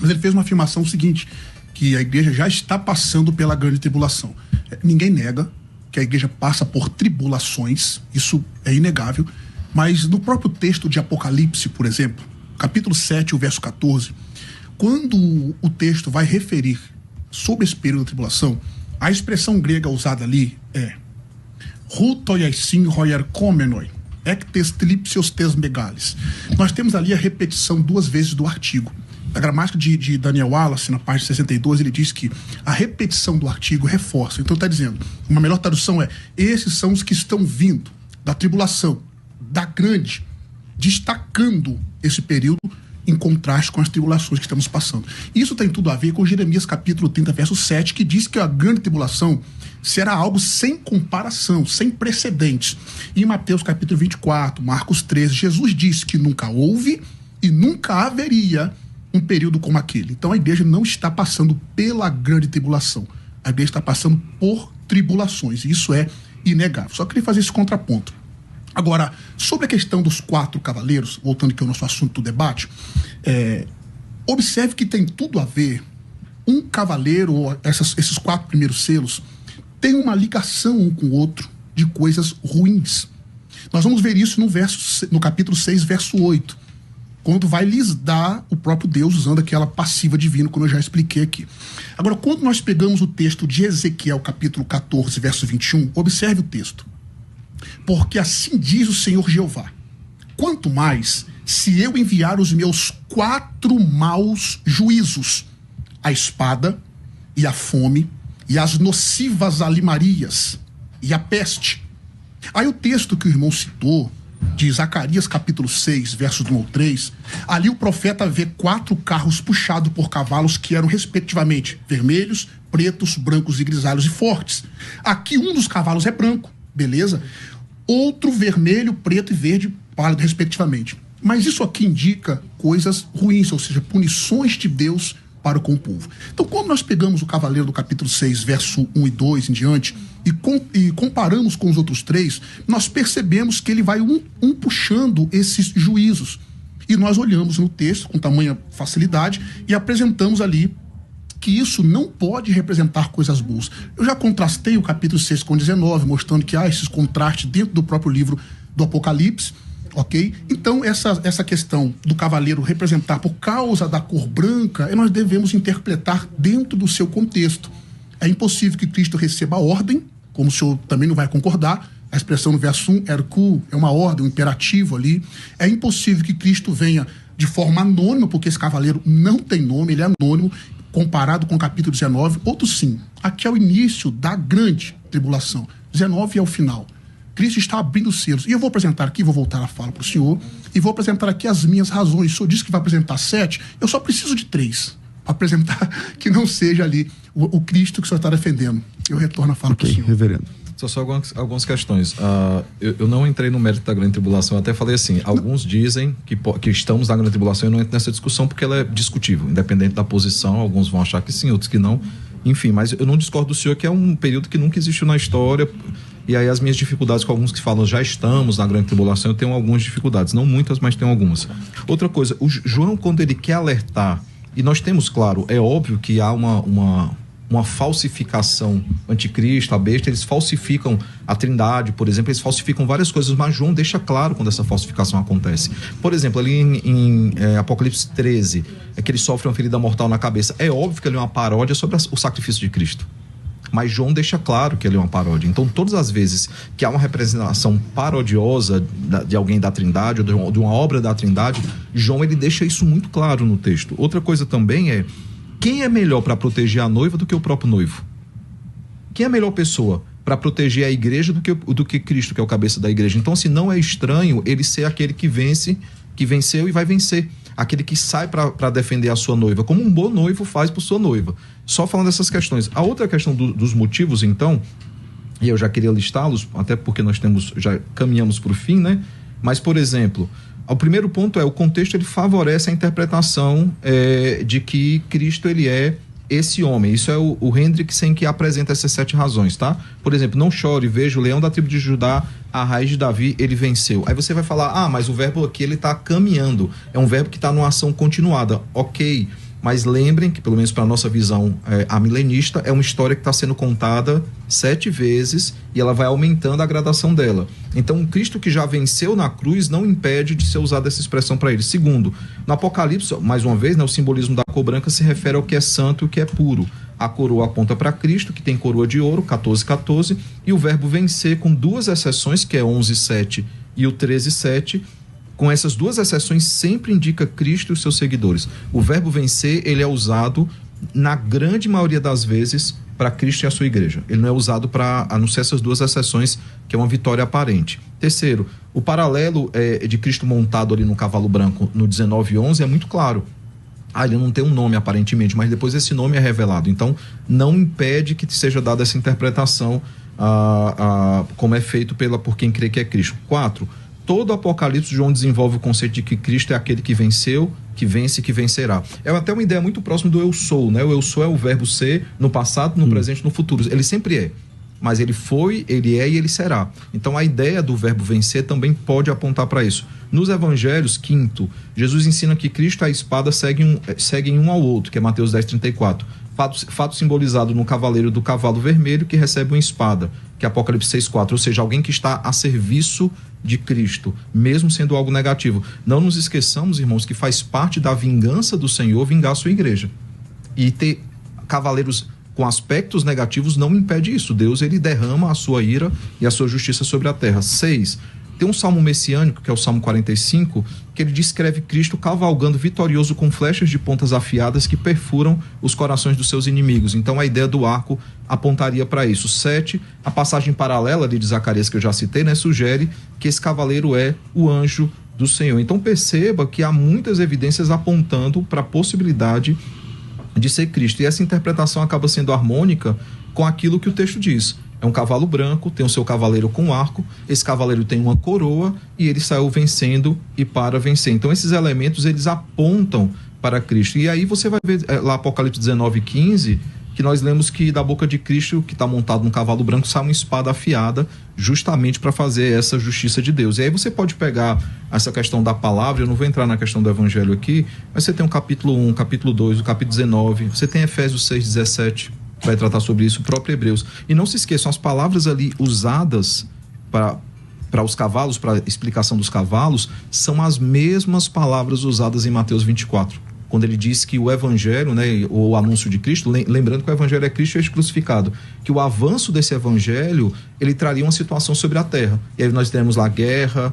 mas ele fez uma afirmação seguinte, que a igreja já está passando pela grande tribulação. Ninguém nega que a igreja passa por tribulações, isso é inegável, mas no próprio texto de Apocalipse, por exemplo, capítulo 7, o verso 14, quando o texto vai referir sobre esse período da tribulação, a expressão grega usada ali é rutoiaisin roierkomenoi, ectes tlipsios tes megales. Nós temos ali a repetição 2 vezes do artigo. A gramática de Daniel Wallace, na página 62, ele diz que a repetição do artigo reforça. Então está dizendo, uma melhor tradução é: esses são os que estão vindo da tribulação, da grande, destacando esse período em contraste com as tribulações que estamos passando. Isso tem tudo a ver com Jeremias capítulo 30, verso 7, que diz que a grande tribulação será algo sem comparação, sem precedentes. E em Mateus capítulo 24, Marcos 13, Jesus disse que nunca houve e nunca haveria um período como aquele. Então a igreja não está passando pela grande tribulação. A igreja está passando por tribulações. E isso é inegável. Só queria fazer esse contraponto. Agora, sobre a questão dos 4 cavaleiros, voltando aqui ao nosso assunto do debate, observe que tem tudo a ver. Um cavaleiro, ou esses 4 primeiros selos, tem uma ligação um com o outro de coisas ruins. Nós vamos ver isso no capítulo 6, verso 8. Quando vai lhes dar o próprio Deus, usando aquela passiva divina, como eu já expliquei aqui. Agora, quando nós pegamos o texto de Ezequiel, capítulo 14, verso 21, observe o texto. Porque assim diz o Senhor Jeová: quanto mais se eu enviar os meus 4 maus juízos, a espada e a fome e as nocivas alimarias e a peste. Aí o texto que o irmão citou, de Zacarias capítulo 6, versos 1 ao 3, ali o profeta vê 4 carros puxados por cavalos que eram respectivamente vermelhos, pretos, brancos e grisalhos e fortes. Aqui um dos cavalos é branco, beleza? Outro vermelho, preto e verde pálido respectivamente. Mas isso aqui indica coisas ruins, ou seja, punições de Deus para com o povo. Então, quando nós pegamos o cavaleiro do capítulo 6, verso 1 e 2 em diante, e comparamos com os outros 3, nós percebemos que ele vai um puxando esses juízos. E nós olhamos no texto com tamanha facilidade e apresentamos ali que isso não pode representar coisas boas. Eu já contrastei o capítulo 6 com 19, mostrando que há esses contrastes dentro do próprio livro do Apocalipse. Ok? Então, essa questão do cavaleiro representar por causa da cor branca, nós devemos interpretar dentro do seu contexto. É impossível que Cristo receba a ordem, como o senhor também não vai concordar, a expressão no verso 1, erku, é uma ordem, um imperativo ali. É impossível que Cristo venha de forma anônima, porque esse cavaleiro não tem nome, ele é anônimo, comparado com o capítulo 19. Outro sim, aqui é o início da grande tribulação. 19 é o final. Cristo está abrindo os selos. E eu vou apresentar aqui, vou voltar a fala para o senhor, e vou apresentar aqui as minhas razões. O senhor disse que vai apresentar 7, eu só preciso de 3. Para apresentar que não seja ali o Cristo que o senhor está defendendo. Eu retorno a fala para o senhor. Reverendo. Só algumas questões. Eu não entrei no mérito da grande tribulação, eu até falei assim, alguns dizem que estamos na grande tribulação, eu não entro nessa discussão porque ela é discutível, independente da posição, alguns vão achar que sim, outros que não. Enfim, mas eu não discordo do senhor que é um período que nunca existiu na história. E aí as minhas dificuldades com alguns que falam, já estamos na grande tribulação, eu tenho algumas dificuldades, não muitas, mas tenho algumas. Outra coisa, o João, quando ele quer alertar, e nós temos, claro, é óbvio que há uma falsificação, anticristo, a besta, eles falsificam a Trindade, por exemplo, eles falsificam várias coisas, mas João deixa claro quando essa falsificação acontece. Por exemplo, ali em Apocalipse 13, é que ele sofre uma ferida mortal na cabeça. É óbvio que ele é uma paródia sobre o sacrifício de Cristo. Mas João deixa claro que ele é uma paródia. Então, todas as vezes que há uma representação parodiosa de alguém da Trindade, ou de uma obra da Trindade, João ele deixa isso muito claro no texto. Outra coisa também é, quem é melhor para proteger a noiva do que o próprio noivo? Quem é a melhor pessoa para proteger a igreja do que Cristo, que é o cabeça da igreja? Então, assim, não é estranho ele ser aquele que vence, que venceu e vai vencer. Aquele que sai para defender a sua noiva, como um bom noivo faz por sua noiva. Só falando dessas questões. A outra questão dos motivos, então, e eu já queria listá-los, até porque nós já caminhamos para o fim, né? Mas, por exemplo, o primeiro ponto é, o contexto ele favorece a interpretação de que Cristo ele é esse homem. Isso é o Hendrickson que apresenta essas 7 razões, tá? Por exemplo, não chore, veja o leão da tribo de Judá, a raiz de Davi, ele venceu. Aí você vai falar, mas o verbo aqui ele está caminhando, é um verbo que está numa ação continuada. Ok, mas lembrem que, pelo menos para a nossa visão amilenista, é uma história que está sendo contada 7 vezes e ela vai aumentando a gradação dela. Então, Cristo que já venceu na cruz não impede de ser usada essa expressão para ele. Segundo, no Apocalipse, mais uma vez, né, o simbolismo da cor branca se refere ao que é santo e o que é puro. A coroa aponta para Cristo, que tem coroa de ouro, 14:14, e o verbo vencer, com 2 exceções, que é 11:7 e o 13:7, com essas 2 exceções, sempre indica Cristo e os seus seguidores. O verbo vencer, ele é usado, na grande maioria das vezes, para Cristo e a sua igreja. Ele não é usado para anunciar essas 2 exceções, que é uma vitória aparente. Terceiro, o paralelo de Cristo montado ali no cavalo branco, no 19:11, é muito claro. Ele não tem um nome aparentemente, mas depois esse nome é revelado. Então, não impede que seja dada essa interpretação como é feito por quem crê que é Cristo. 4, todo Apocalipse, João desenvolve o conceito de que Cristo é aquele que venceu, que vence e que vencerá. É até uma ideia muito próxima do eu sou, né? O eu sou é o verbo ser no passado, no presente, no futuro. Ele sempre é. Mas ele foi, ele é e ele será. Então a ideia do verbo vencer também pode apontar para isso. Nos evangelhos, 5º, Jesus ensina que Cristo e a espada seguem um ao outro, que é Mateus 10:34. Fato simbolizado no cavaleiro do cavalo vermelho que recebe uma espada, que é Apocalipse 6:4, ou seja, alguém que está a serviço de Cristo, mesmo sendo algo negativo. Não nos esqueçamos, irmãos, que faz parte da vingança do Senhor vingar a sua igreja. E ter cavaleiros com aspectos negativos não impede isso. Deus, ele derrama a sua ira e a sua justiça sobre a terra. 6. Tem um salmo messiânico, que é o Salmo 45, que ele descreve Cristo cavalgando vitorioso com flechas de pontas afiadas que perfuram os corações dos seus inimigos. Então a ideia do arco apontaria para isso. 7. A passagem paralela ali de Zacarias, que eu já citei, né, sugere que esse cavaleiro é o anjo do Senhor. Então perceba que há muitas evidências apontando para a possibilidade de ser Cristo. E essa interpretação acaba sendo harmônica com aquilo que o texto diz. É um cavalo branco, tem o seu cavaleiro com arco, esse cavaleiro tem uma coroa e ele saiu vencendo e para vencer. Então esses elementos, eles apontam para Cristo. E aí você vai ver lá Apocalipse 19:15, que nós lemos que da boca de Cristo, que está montado num cavalo branco, sai uma espada afiada, justamente para fazer essa justiça de Deus. E aí você pode pegar essa questão da palavra, eu não vou entrar na questão do evangelho aqui, mas você tem o capítulo 1, capítulo 2, o capítulo 19, você tem Efésios 6:17, vai tratar sobre isso, o próprio Hebreus. E não se esqueçam, as palavras ali usadas para os cavalos, para a explicação dos cavalos, são as mesmas palavras usadas em Mateus 24. Quando ele diz que o evangelho, né, o anúncio de Cristo, lembrando que o evangelho é Cristo e é crucificado, que o avanço desse evangelho, ele traria uma situação sobre a terra. E aí nós teremos lá guerra,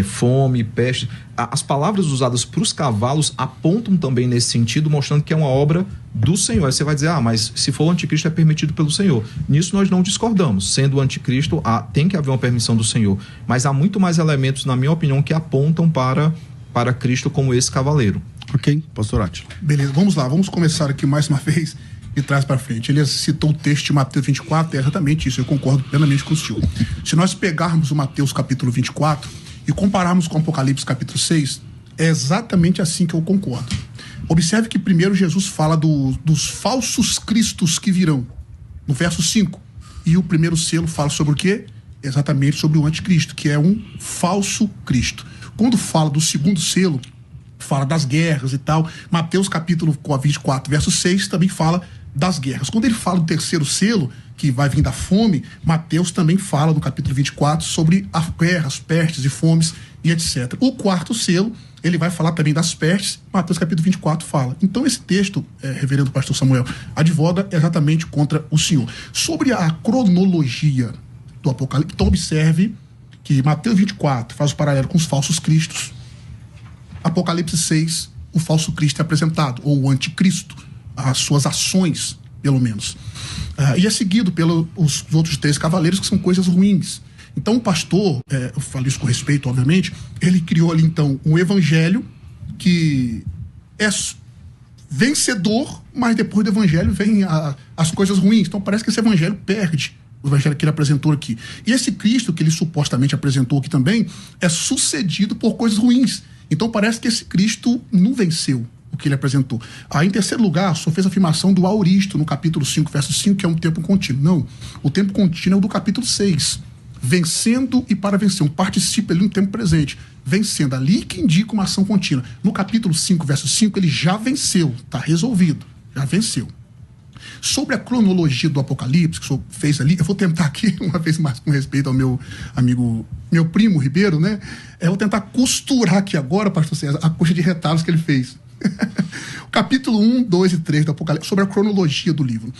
fome, peste. As palavras usadas para os cavalos apontam também nesse sentido, mostrando que é uma obra do Senhor. Aí você vai dizer, mas se for o anticristo é permitido pelo Senhor. Nisso nós não discordamos. Sendo o anticristo, tem que haver uma permissão do Senhor. Mas há muito mais elementos, na minha opinião, que apontam para Cristo como esse cavaleiro. Ok, pastor Átila. Beleza, vamos lá, vamos começar aqui mais uma vez de trás para frente. Ele citou o texto de Mateus 24, é exatamente isso, eu concordo plenamente com o senhor. Se nós pegarmos o Mateus capítulo 24 e compararmos com o Apocalipse capítulo 6, é exatamente assim que eu concordo. Observe que primeiro Jesus fala dos falsos cristos que virão, no verso 5. E o primeiro selo fala sobre o quê? exatamente sobre o anticristo, que é um falso Cristo. Quando fala do segundo selo, fala das guerras e tal. Mateus capítulo 24, verso 6, também fala das guerras. Quando ele fala do terceiro selo, que vai vir da fome, Mateus também fala no capítulo 24 sobre as guerras, pestes e fomes e etc. O quarto selo, ele vai falar também das pestes, Mateus capítulo 24 fala. Então esse texto, reverendo pastor Samuel, advoga exatamente contra o Senhor. Sobre a cronologia do Apocalipse, então observe que Mateus 24 faz o paralelo com os falsos cristos. Apocalipse 6, o falso Cristo é apresentado, ou o anticristo, as suas ações, pelo menos. E é seguido pelos outros 3 cavaleiros, que são coisas ruins. Então o pastor, eu falo isso com respeito, obviamente, ele criou ali então um evangelho que é vencedor, mas depois do evangelho vem as coisas ruins. Então parece que esse evangelho perde o evangelho que ele apresentou aqui. E esse Cristo que ele supostamente apresentou aqui também é sucedido por coisas ruins. Então parece que esse Cristo não venceu o que ele apresentou. Aí, em terceiro lugar, só fez a afirmação do auristo no capítulo 5, verso 5, que é um tempo contínuo. Não, o tempo contínuo é o do capítulo 6. Vencendo e para vencer, um particípio ali no tempo presente. Vencendo, ali que indica uma ação contínua. No capítulo 5, verso 5, ele já venceu, está resolvido, já venceu. Sobre a cronologia do Apocalipse, que o senhor fez ali, eu vou tentar aqui, uma vez mais com respeito ao meu amigo, meu primo Ribeiro, né? Eu vou tentar costurar aqui agora, pastor César, a coxa de retalhos que ele fez. O capítulo 1, 2 e 3 do Apocalipse, sobre a cronologia do livro.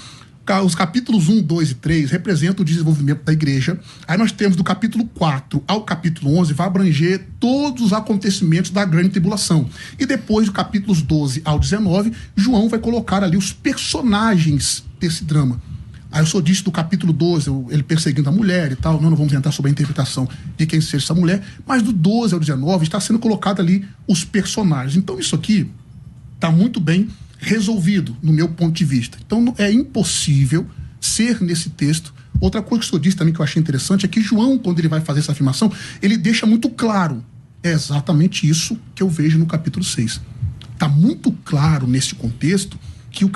Os capítulos 1, 2 e 3 representam o desenvolvimento da igreja. Aí nós temos do capítulo 4 ao capítulo 11, vai abranger todos os acontecimentos da grande tribulação. E depois, do capítulos 12 ao 19, João vai colocar ali os personagens desse drama. Aí eu só disse do capítulo 12, ele perseguindo a mulher e tal, não vamos entrar sobre a interpretação de quem seja essa mulher, mas do 12 ao 19 está sendo colocado ali os personagens. Então isso aqui está muito bem resolvido, no meu ponto de vista. Então é impossível ser nesse texto. Outra coisa que o senhor disse também que eu achei interessante é que João, quando ele vai fazer essa afirmação, ele deixa muito claro. É exatamente isso que eu vejo no capítulo 6. Está muito claro nesse contexto que o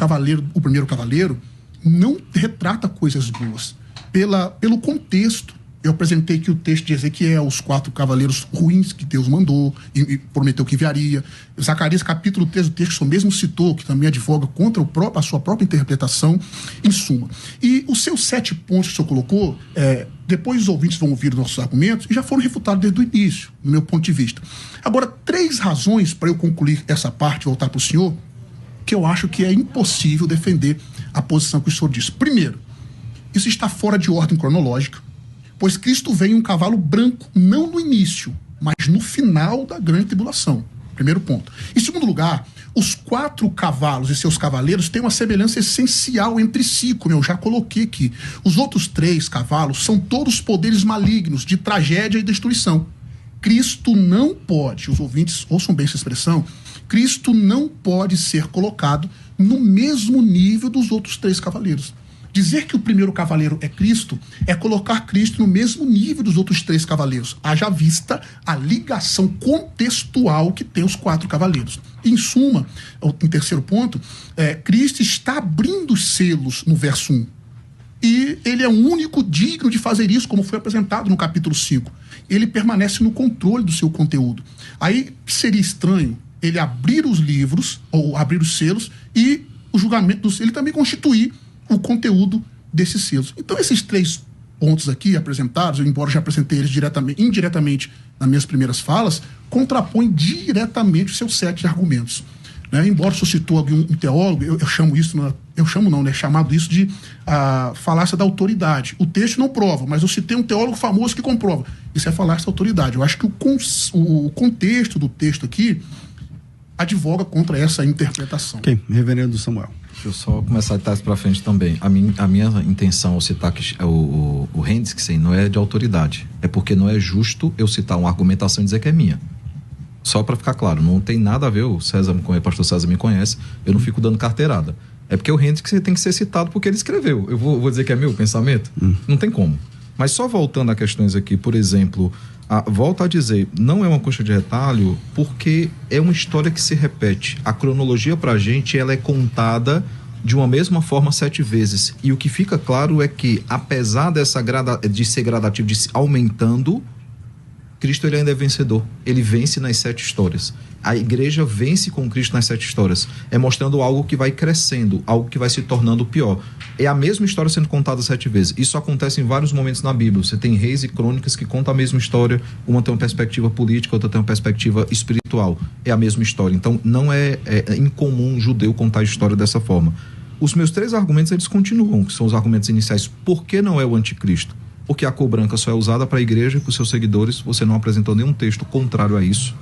primeiro cavaleiro, não retrata coisas boas. Pelo contexto, eu apresentei aqui o texto de Ezequiel, os 4 cavaleiros ruins que Deus mandou e prometeu que enviaria. Zacarias capítulo 3 do texto que o senhor mesmo citou, que também advoga contra a sua própria interpretação, em suma. E os seus 7 pontos que o senhor colocou, depois os ouvintes vão ouvir os nossos argumentos e já foram refutados desde o início, no meu ponto de vista. Agora, 3 razões para eu concluir essa parte e voltar para o senhor, que eu acho que é impossível defender a posição que o senhor disse. Primeiro, isso está fora de ordem cronológica, pois Cristo vem em um cavalo branco, não no início, mas no final da grande tribulação. Primeiro ponto. Em segundo lugar, os 4 cavalos e seus cavaleiros têm uma semelhança essencial entre si, como eu já coloquei aqui. Os outros 3 cavalos são todos poderes malignos, de tragédia e destruição. Cristo não pode, os ouvintes ouçam bem essa expressão, Cristo não pode ser colocado no mesmo nível dos outros 3 cavaleiros. Dizer que o primeiro cavaleiro é Cristo é colocar Cristo no mesmo nível dos outros 3 cavaleiros, haja vista a ligação contextual que tem os 4 cavaleiros. Em suma, em terceiro ponto, Cristo está abrindo os selos no verso 1. E ele é o único digno de fazer isso, como foi apresentado no capítulo 5. Ele permanece no controle do seu conteúdo. Aí seria estranho ele abrir os livros, ou abrir os selos, e o julgamento do selo, ele também constituir o conteúdo desses selos. Então esses 3 pontos aqui apresentados, embora eu já apresentei eles indiretamente nas minhas primeiras falas, contrapõem diretamente os seus 7 argumentos. Né? Embora o senhor citou um teólogo, eu chamo isso, chamado isso de falácia da autoridade. O texto não prova, mas eu citei um teólogo famoso que comprova. Isso é falácia da autoridade. Eu acho que o contexto do texto aqui advoga contra essa interpretação. Ok, reverendo Samuel. Deixa eu só começar de trás para frente também. A minha intenção ao citar que o Hendrickson não é de autoridade. É porque não é justo eu citar uma argumentação e dizer que é minha. Só para ficar claro, não tem nada a ver, o pastor César me conhece, eu não fico dando carteirada. É porque o Hendrickson tem que ser citado porque ele escreveu. Eu vou dizer que é meu pensamento? Não tem como. Mas só voltando a questões aqui, por exemplo, volto a dizer, não é uma coxa de retalho porque é uma história que se repete. A cronologia pra gente, ela é contada de uma mesma forma 7 vezes. E o que fica claro é que, apesar de ser gradativo, de se aumentando, Cristo ele ainda é vencedor. Ele vence nas 7 histórias. A igreja vence com Cristo nas 7 histórias. É mostrando algo que vai crescendo, algo que vai se tornando pior. É a mesma história sendo contada 7 vezes. Isso acontece em vários momentos na Bíblia. Você tem reis e crônicas que contam a mesma história. Uma tem uma perspectiva política, outra tem uma perspectiva espiritual. É a mesma história. Então, não é incomum um judeu contar a história dessa forma. Os meus 3 argumentos, eles continuam, que são os argumentos iniciais. Por que não é o anticristo? Porque a cor branca só é usada para a igreja e para os seus seguidores. Você não apresentou nenhum texto contrário a isso.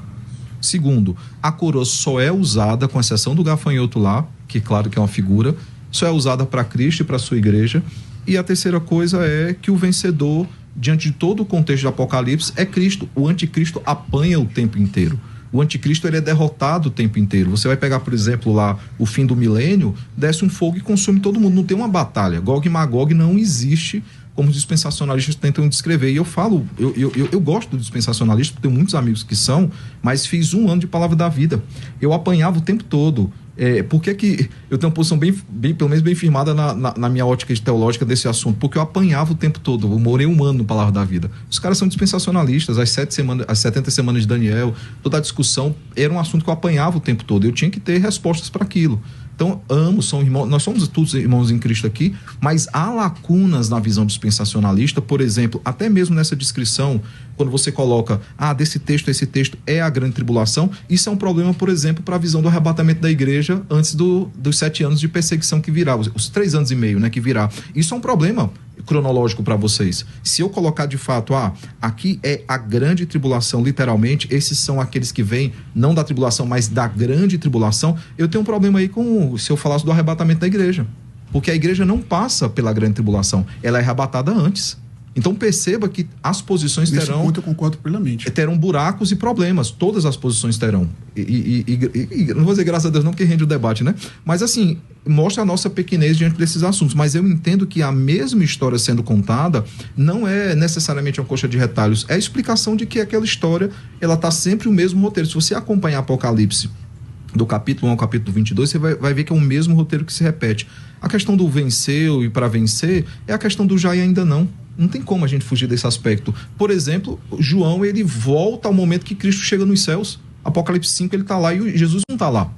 Segundo, a coroa só é usada, com exceção do gafanhoto lá, que claro que é uma figura, só é usada para Cristo e para a sua igreja. E a terceira coisa é que o vencedor, diante de todo o contexto de Apocalipse, é Cristo. O anticristo apanha o tempo inteiro. O anticristo ele é derrotado o tempo inteiro. Você vai pegar, por exemplo, lá o fim do milênio, desce um fogo e consome todo mundo. Não tem uma batalha. Gog e Magog não existe, como os dispensacionalistas tentam descrever. E eu falo, eu gosto do dispensacionalista, porque tenho muitos amigos que são, mas fiz 1 ano de Palavra da Vida. Eu apanhava o tempo todo. Por que eu tenho uma posição pelo menos bem firmada na minha ótica teológica desse assunto? Porque eu apanhava o tempo todo. Eu morei 1 ano no Palavra da Vida. Os caras são dispensacionalistas. As 70 semanas de Daniel, toda a discussão era um assunto que eu apanhava o tempo todo. Eu tinha que ter respostas para aquilo. Então, são irmãos, nós somos todos irmãos em Cristo aqui, mas há lacunas na visão dispensacionalista. Por exemplo, até mesmo nessa descrição, quando você coloca, esse texto é a grande tribulação, isso é um problema, por exemplo, para a visão do arrebatamento da igreja antes dos 7 anos de perseguição que virá, os 3 anos e meio, né, que virá. Isso é um problema cronológico para vocês. Se eu colocar de fato, aqui é a grande tribulação, literalmente, esses são aqueles que vêm, não da tribulação, mas da grande tribulação, eu tenho um problema aí se eu falasse do arrebatamento da igreja. Porque a igreja não passa pela grande tribulação, ela é arrebatada antes. Então perceba que as posições Nesse ponto eu concordo plenamente. Terão buracos e problemas, todas as posições terão. E não vou dizer graças a Deus não, porque rende o debate, né? Mas assim, mostra a nossa pequenez diante desses assuntos. Mas eu entendo que a mesma história sendo contada não é necessariamente uma coxa de retalhos, é a explicação de que aquela história, ela está sempre o mesmo roteiro. Se você acompanhar Apocalipse, do capítulo 1 ao capítulo 22, você vai ver que é o mesmo roteiro que se repete. A questão do venceu e para vencer é a questão do já e ainda não. Não tem como a gente fugir desse aspecto. Por exemplo, João, ele volta ao momento que Cristo chega nos céus. Apocalipse 5, ele está lá e Jesus não está lá.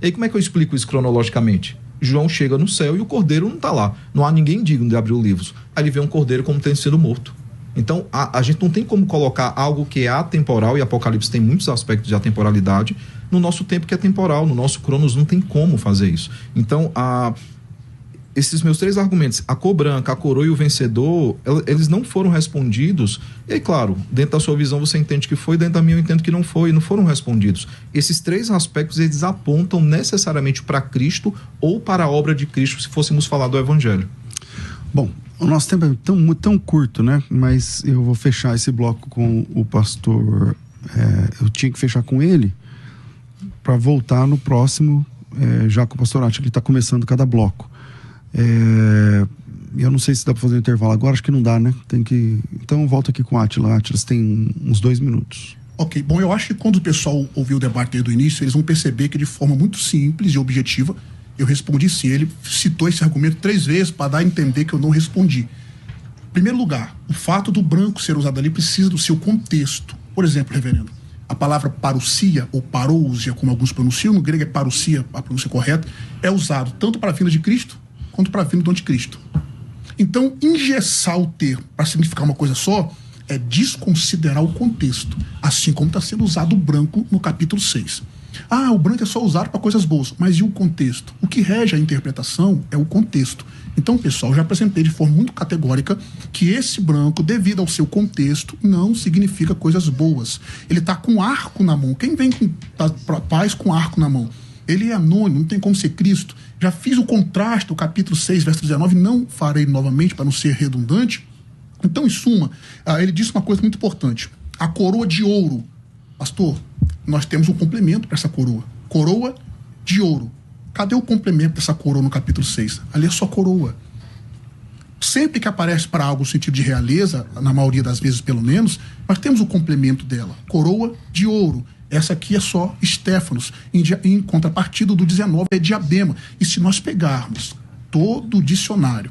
E aí como é que eu explico isso cronologicamente? João chega no céu e o cordeiro não está lá. Não há ninguém digno de abrir os livros. Aí ele vê um cordeiro como tendo sido morto. Então, a gente não tem como colocar algo que é atemporal, e Apocalipse tem muitos aspectos de atemporalidade, no nosso tempo que é temporal, no nosso cronos não tem como fazer isso. Então, esses meus 3 argumentos, a cor branca, a coroa e o vencedor, eles não foram respondidos. E aí, claro, dentro da sua visão você entende que foi, dentro da minha eu entendo que não foi, não foram respondidos. Esses 3 aspectos, eles apontam necessariamente para Cristo ou para a obra de Cristo, se fôssemos falar do Evangelho. Bom, o nosso tempo é tão curto, né? Mas eu vou fechar esse bloco com o pastor. Eu tinha que fechar com ele para voltar no próximo, já com o pastor Átila, que está começando cada bloco. Eu não sei se dá para fazer um intervalo agora, acho que não dá, né? Então eu volto aqui com o Átila. Átila, você tem uns 2 minutos. Ok, bom, eu acho que quando o pessoal ouviu o debate desde o início, eles vão perceber que de forma muito simples e objetiva, eu respondi sim. Ele citou esse argumento 3 vezes para dar a entender que eu não respondi. Em primeiro lugar, o fato do branco ser usado ali precisa do seu contexto. Por exemplo, reverendo, a palavra parousia ou parousia, como alguns pronunciam, no grego é parousia, a pronúncia correta, é usado tanto para a vinda de Cristo quanto para a vinda do anticristo. Então, engessar o termo para significar uma coisa só é desconsiderar o contexto, assim como está sendo usado o branco no capítulo 6. O branco é só usado para coisas boas, mas e o contexto? O que rege a interpretação é o contexto. Então, pessoal, já apresentei de forma muito categórica que esse branco, devido ao seu contexto, não significa coisas boas. Ele está com arco na mão. Quem vem com paz com arco na mão? Ele é anônimo, não tem como ser Cristo. Já fiz o contraste do capítulo 6, verso 19, não farei novamente para não ser redundante. Então, em suma, ele disse uma coisa muito importante. A coroa de ouro. Pastor, nós temos um complemento para essa coroa. Coroa de ouro. Cadê o complemento dessa coroa no capítulo 6? Ali é só coroa. Sempre que aparece para algo no sentido de realeza, na maioria das vezes pelo menos, nós temos o complemento dela. Coroa de ouro. Essa aqui é só Estéfanos. Em contrapartida do 19 é diadema. E se nós pegarmos todo o dicionário,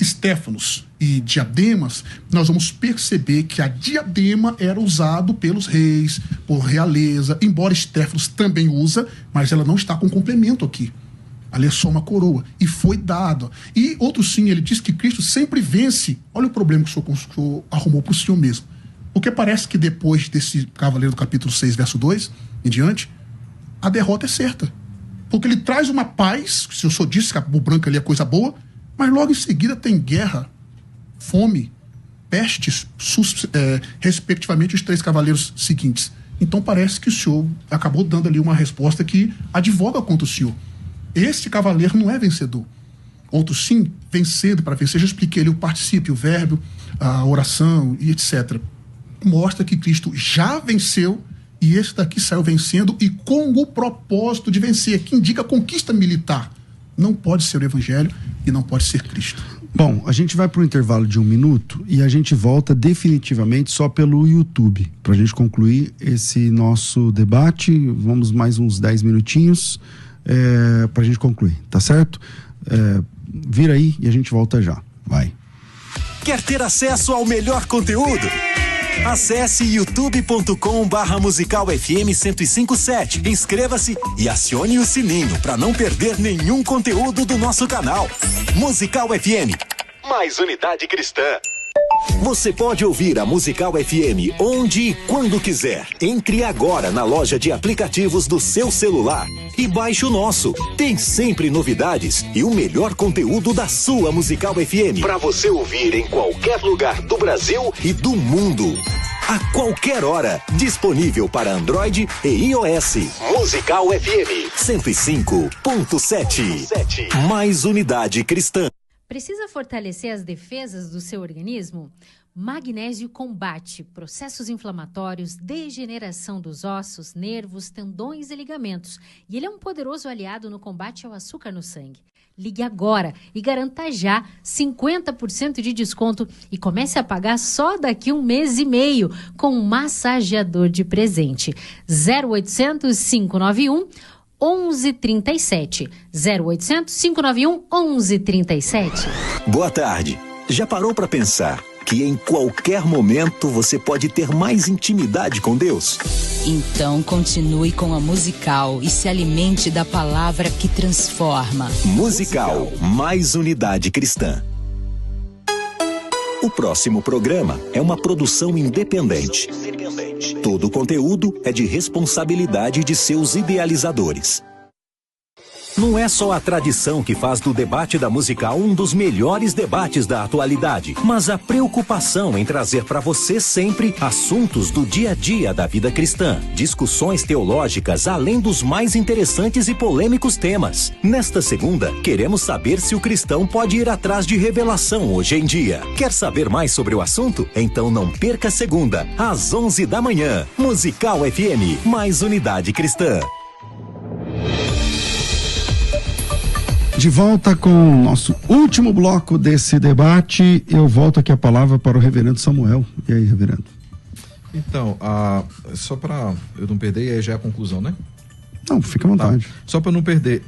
Estéfanos e diademas, nós vamos perceber que a diadema era usado pelos reis, por realeza, embora Estéfanos também usa, mas ela não está com complemento aqui. Ali é só uma coroa. E foi dado. E outro sim, ele diz que Cristo sempre vence. Olha o problema que o senhor arrumou para o senhor mesmo. Porque parece que depois desse cavaleiro do capítulo 6, verso 2, em diante, a derrota é certa. Porque ele traz uma paz, se o senhor disse que a branca ali é coisa boa, mas logo em seguida tem guerra, fome, pestes, respectivamente os 3 cavaleiros seguintes. Então parece que o senhor acabou dando ali uma resposta que advoga contra o senhor. Este cavaleiro não é vencedor. Outros sim, vencendo para vencer. Já expliquei ali o particípio, o verbo, a oração e etc. Mostra que Cristo já venceu e esse daqui saiu vencendo e com o propósito de vencer, que indica conquista militar. Não pode ser o evangelho e não pode ser Cristo. Bom, a gente vai para o intervalo de 1 minuto e a gente volta definitivamente só pelo YouTube, para a gente concluir esse nosso debate. Vamos mais uns 10 minutinhos para a gente concluir, tá certo? Vira aí e a gente volta já. Vai. Quer ter acesso ao melhor conteúdo? Acesse youtube.com/Musical FM 1057. Inscreva-se e acione o sininho para não perder nenhum conteúdo do nosso canal. Musical FM, mais unidade cristã. Você pode ouvir a Musical FM onde e quando quiser. Entre agora na loja de aplicativos do seu celular e baixe o nosso. Tem sempre novidades e o melhor conteúdo da sua Musical FM para você ouvir em qualquer lugar do Brasil e do mundo. A qualquer hora, disponível para Android e iOS. Musical FM 105.7. Mais unidade cristã. Precisa fortalecer as defesas do seu organismo? Magnésio combate processos inflamatórios, degeneração dos ossos, nervos, tendões e ligamentos. E ele é um poderoso aliado no combate ao açúcar no sangue. Ligue agora e garanta já 50% de desconto e comece a pagar só daqui 1 mês e meio com um massageador de presente. 0800 591 1137. 0800 591 1137. Boa tarde. Já parou para pensar que em qualquer momento você pode ter mais intimidade com Deus? Então continue com a Musical e se alimente da palavra que transforma. Musical, mais unidade cristã. O próximo programa é uma produção independente. Todo o conteúdo é de responsabilidade de seus idealizadores. Não é só a tradição que faz do debate da Musical um dos melhores debates da atualidade, mas a preocupação em trazer para você sempre assuntos do dia a dia da vida cristã, discussões teológicas além dos mais interessantes e polêmicos temas. Nesta segunda, queremos saber se o cristão pode ir atrás de revelação hoje em dia. Quer saber mais sobre o assunto? Então não perca a segunda, às 11 da manhã. Musical FM, mais unidade cristã. De volta com o nosso último bloco desse debate, eu volto aqui a palavra para o reverendo Samuel. E aí, reverendo? Então, só para eu não perder, e aí já é a conclusão, né? Não, fica à vontade. Tá. Só para não perder,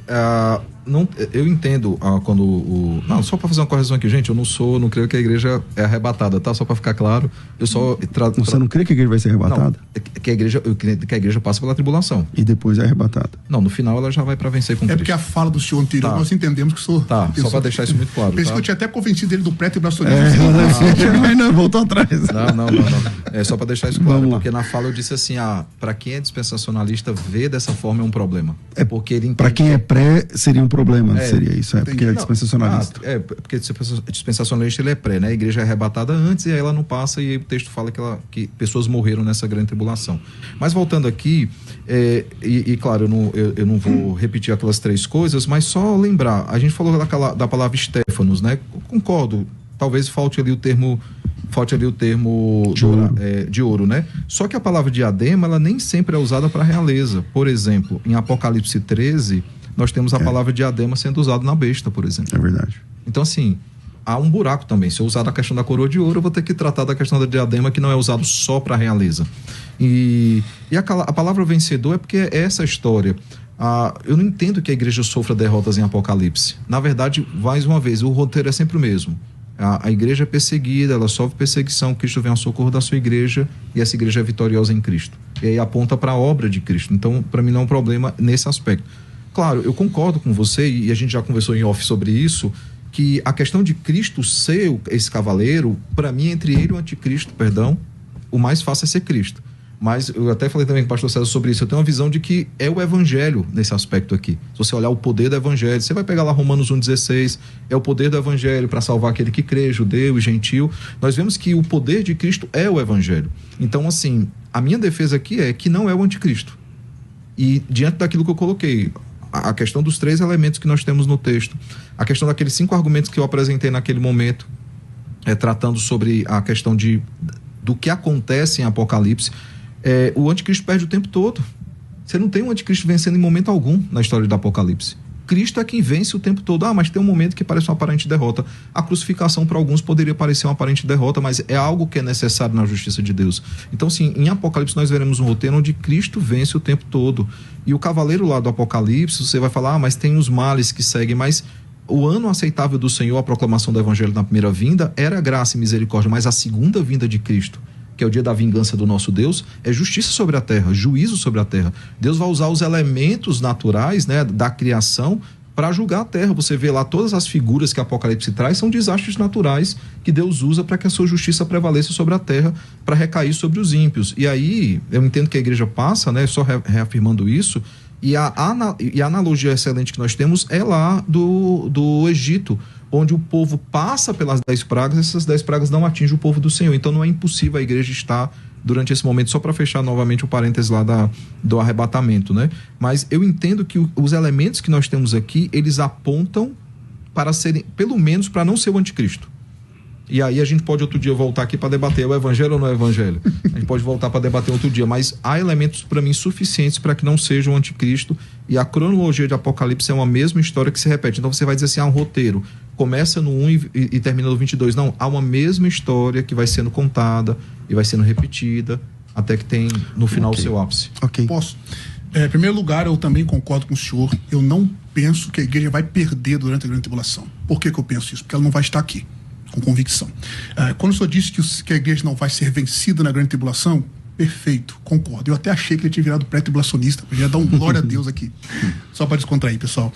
eu entendo quando não, só para fazer uma correção aqui, gente, eu não creio que a igreja é arrebatada, tá? Só para ficar claro, eu só... Você não crê que a igreja vai ser arrebatada? Não, que a igreja passa pela tribulação. E depois é arrebatada? Não, no final ela já vai para vencer com Cristo. Porque a fala do senhor anterior, nós entendemos que o senhor... Tá, só para deixar isso muito claro. Pensei que eu tinha até convencido ele do pré-tribulacionismo. Mas não, voltou atrás. Não. É só para deixar isso claro, porque na fala eu disse assim, para quem é dispensacionalista, ver dessa forma é um problema. É porque ele para quem é pré, seria um problema, seria isso, porque ele é dispensacionalista. Porque dispensacionalista ele é pré, né? A igreja é arrebatada antes e aí ela não passa, e aí o texto fala que pessoas morreram nessa grande tribulação. Mas voltando aqui, claro, eu não vou repetir aquelas 3 coisas, mas só lembrar, a gente falou da palavra Estéfanos, né? Concordo, talvez falte ali o termo de ouro, né? Só que a palavra diadema, ela nem sempre é usada para realeza. Por exemplo, em Apocalipse 13, nós temos a palavra diadema sendo usada na besta, por exemplo. É verdade. Então, assim, há um buraco também. Se eu usar a questão da coroa de ouro, eu vou ter que tratar da questão da diadema, que não é usado só para a realeza. E a palavra vencedor é porque é essa história. Eu não entendo que a igreja sofra derrotas em Apocalipse. Na verdade, mais uma vez, o roteiro é sempre o mesmo. A igreja é perseguida, ela sofre perseguição, Cristo vem ao socorro da sua igreja e essa igreja é vitoriosa em Cristo. E aí aponta para a obra de Cristo. Então, para mim não é um problema nesse aspecto. Claro, eu concordo com você, e a gente já conversou em off sobre isso, que a questão de Cristo ser esse cavaleiro, para mim, entre ele e o anticristo, o mais fácil é ser Cristo. Mas eu até falei também com o pastor César sobre isso. Eu tenho uma visão de que é o evangelho nesse aspecto aqui. Se você olhar o poder do evangelho, você vai pegar lá Romanos 1,16, é o poder do evangelho para salvar aquele que crê, judeu e gentil. Nós vemos que o poder de Cristo é o evangelho. Então, assim, a minha defesa aqui é que não é o anticristo. E diante daquilo que eu coloquei, a questão dos 3 elementos que nós temos no texto, a questão daqueles 5 argumentos que eu apresentei naquele momento, tratando sobre a questão do que acontece em Apocalipse, o anticristo perde o tempo todo. Você não tem um anticristo vencendo em momento algum na história do Apocalipse. Cristo é quem vence o tempo todo. Mas tem um momento que parece uma aparente derrota. A crucificação para alguns poderia parecer uma aparente derrota, mas é algo que é necessário na justiça de Deus. Então, sim, em Apocalipse nós veremos um roteiro onde Cristo vence o tempo todo. E o cavaleiro lá do Apocalipse, você vai falar, mas tem os males que seguem, mas o ano aceitável do Senhor, a proclamação do evangelho na primeira vinda, era graça e misericórdia, mas a segunda vinda de Cristo, que é o dia da vingança do nosso Deus, é justiça sobre a terra, juízo sobre a terra. Deus vai usar os elementos naturais, né, da criação para julgar a terra. Você vê lá todas as figuras que Apocalipse traz, são desastres naturais que Deus usa para que a sua justiça prevaleça sobre a terra, para recair sobre os ímpios. E aí, eu entendo que a igreja passa, né, só reafirmando isso, e a analogia excelente que nós temos é lá do Egito, onde o povo passa pelas 10 pragas, essas 10 pragas não atingem o povo do Senhor. Então não é impossível a igreja estar durante esse momento, só para fechar novamente o parênteses lá do arrebatamento, né? Mas eu entendo que os elementos que nós temos aqui, eles apontam para serem, pelo menos para não ser o anticristo. E aí a gente pode outro dia voltar aqui para debater, é o evangelho ou não é o evangelho? A gente pode voltar para debater outro dia, mas há elementos para mim suficientes para que não seja o anticristo, e a cronologia de Apocalipse é uma mesma história que se repete. Então você vai dizer assim, um roteiro começa no 1 e termina no 22. Não, há uma mesma história que vai sendo contada e vai sendo repetida até que tem no final o seu ápice. Posso? Em primeiro lugar, eu também concordo com o senhor. Eu não penso que a igreja vai perder durante a grande tribulação. Por que eu penso isso? Porque ela não vai estar aqui, com convicção. Quando o senhor disse que a igreja não vai ser vencida na grande tribulação, perfeito, concordo. Eu até achei que ele tinha virado pré-tribulacionista, eu ia dar um glória a Deus aqui, só para descontrair, pessoal.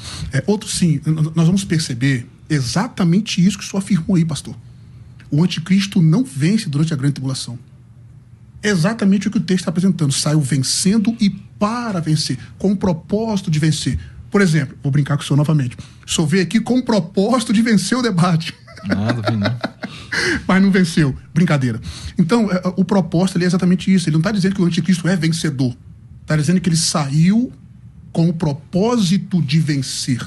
Outro sim, nós vamos perceber exatamente isso que o senhor afirmou aí, pastor. O anticristo não vence durante a grande tribulação. É exatamente o que o texto está apresentando. Saiu vencendo e para vencer, com o propósito de vencer. Por exemplo, vou brincar com o senhor novamente. O senhor veio aqui com o propósito de vencer o debate. Nada, não. Mas não venceu. Brincadeira. Então, o propósito ali é exatamente isso. Ele não está dizendo que o anticristo é vencedor. Está dizendo que ele saiu com o propósito de vencer.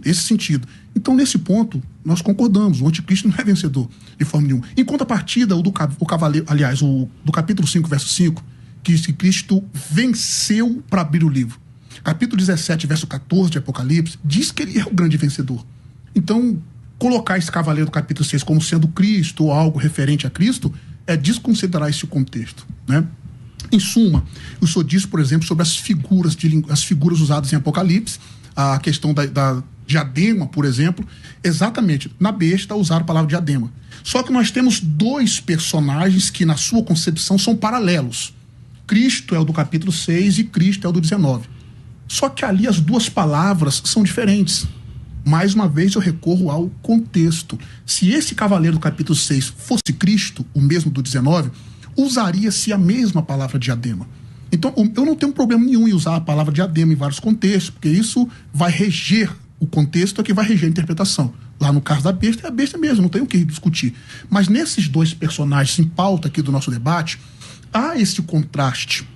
Nesse sentido. Então, nesse ponto, nós concordamos. O anticristo não é vencedor de forma nenhuma. Em contrapartida, o cavaleiro, aliás, o do capítulo 5, verso 5, que diz que Cristo venceu para abrir o livro. Capítulo 17, verso 14 de Apocalipse, diz que ele é o grande vencedor. Então, colocar esse cavaleiro do capítulo 6 como sendo Cristo ou algo referente a Cristo é desconsiderar esse contexto, né? Em suma, o senhor disse, por exemplo, sobre as figuras usadas em Apocalipse, a questão da diadema, por exemplo, exatamente, na besta usaram a palavra diadema. Só que nós temos 2 personagens que, na sua concepção, são paralelos. Cristo é o do capítulo 6 e Cristo é o do 19. Só que ali as 2 palavras são diferentes. Mais uma vez eu recorro ao contexto. Se esse cavaleiro do capítulo 6 fosse Cristo, o mesmo do 19, usaria-se a mesma palavra diadema. Então eu não tenho problema nenhum em usar a palavra diadema em vários contextos, porque isso vai reger o contexto, é que vai reger a interpretação. Lá no caso da besta, é a besta mesmo, não tem o que discutir. Mas nesses 2 personagens em pauta aqui do nosso debate, há esse contraste.